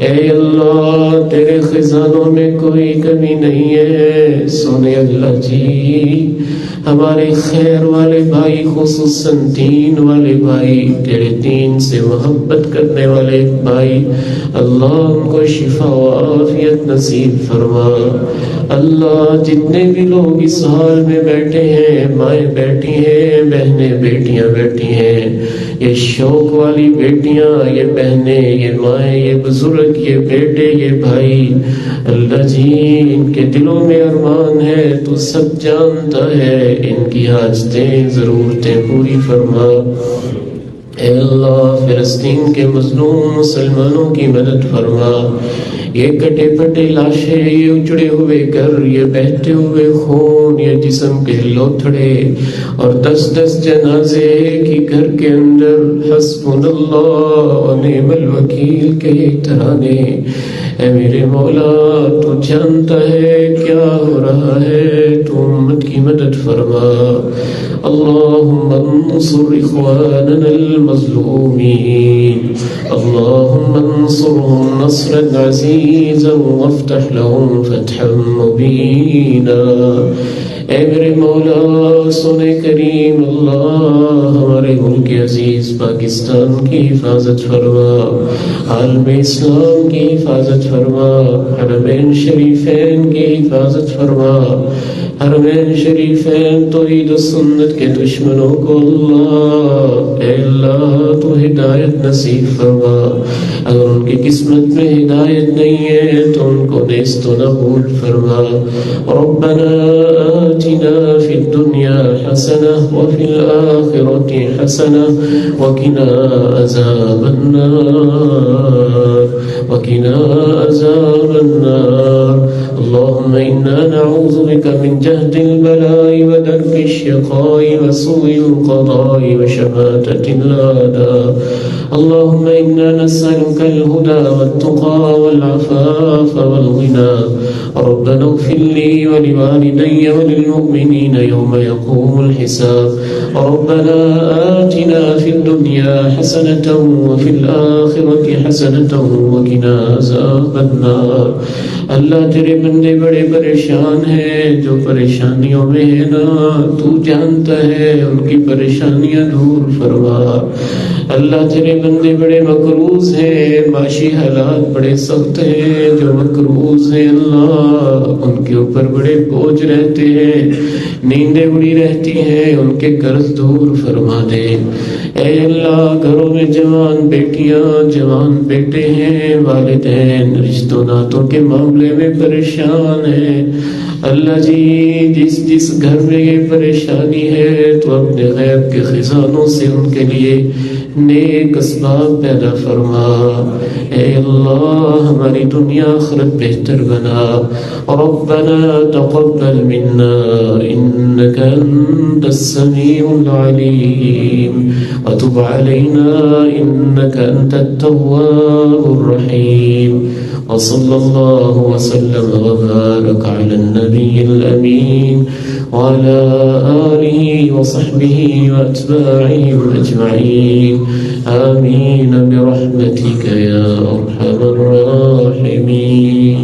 اے اللہ تیرے خزانوں میں کوئی کمی نہیں ہے، سنے اللہ جی ہمارے خیر والے بھائی، خصوصاً دین والے بھائی، تیرے دین سے محبت کرنے والے بھائی، اللہ ان کو شفا و عافیت نصیب فرما۔ اللہ جتنے بھی لوگ اس حال میں بیٹھے ہیں، مائیں بیٹھی ہیں، بہنیں بیٹیاں بیٹھی ہیں، یہ شوق والی بیٹیاں، یہ بہنیں، یہ مائیں، یہ بزرگ، یہ بیٹے، یہ بھائی، اللہ جی ان کے دلوں میں ارمان ہے تو سب جانتا ہے، ان کی حاجتیں ضرورتیں پوری فرما۔ اے اللہ فلسطین کے مظلوم مسلمانوں کی مدد فرما۔ یہ کٹے پٹے لاشیں، یہ اجڑے ہوئے گھر، یہ بہتے ہوئے خون، یہ جسم کے لوتھڑے اور 10 جنازے ایک ہی گھر کے اندر، حسبنا اللہ و نعم الوکیل کے ترانے۔ اے میرے مولا تو جانتا ہے کیا ہو رہا ہے، تو امت کی مدد فرما۔ اللہم انصر اخواننا المظلومین، اللہم انصرهم نصرا عزیزا وافتح لهم فتحا مبینا۔ اے میرے مولا سنے کریم اللہ ہمارے ملک عزیز پاکستان کی حفاظت فرما، عالم اسلام کی حفاظت فرما، حرمین شریفین کی حفاظت فرما۔ حرمین شریفین توحید و سنت کے دشمنوں کو اللہ، اے اللہ تو ہدایت نصیب فرما۔ اگر ان کی قسمت میں ہدایت نہیں ہے تو ان کو نیست و نبود فرما۔ ربنا آتنا فی الدنیا حسنہ وفی الآخرۃ حسنہ وقنا عذاب النار، وقنا عذاب النار۔ اللهم إنا نعوذ بك من جهد البلاء ودرك الشقاء وسوء القضاء وشماتة الأعداء۔ اللهم إنا نسألك الهدى والتقى والعفاف والغنى۔ ربنا اغفر لي ولوالدي وللمؤمنين يوم يقوم الحساب۔ ربنا آتنا في الدنيا حسنة وفي الآخرة حسنة وقنا عذاب النار۔ اللہ تیرے بندے بڑے پریشان ہیں، جو پریشانیوں میں ہے نا تو جانتا ہے، ان کی پریشانیاں دور فرما۔ اللہ تیرے بندے بڑے مقروض ہیں، معاشی حالات بڑے سخت ہیں، جو مقروض ہیں اللہ ان کے اوپر بڑے بوجھ رہتے ہیں، نیندیں اڑی رہتی ہیں، ان کے قرض دور فرما دے۔ اے اللہ گھروں میں جوان بیٹیاں، جوان بیٹے ہیں، والدین رشتوں ناتوں کے معاملے میں پریشان ہیں، اللہ جی جس گھر میں یہ پریشانی ہے تو اپنے غیب کے خزانوں سے ان کے لیے نیک اسباب پیدا فرما۔ اے اللہ ہماری دنیا آخرت بہتر بنا۔ ربنا تقبل منا انك انت السميع العليم وتب علينا انك انت التواب الرحيم وصلى الله وسلم وبارك على النبي الأمين وعلى آله وصحبه وأتباعه أجمعين آمين برحمتك يا أرحم الراحمين.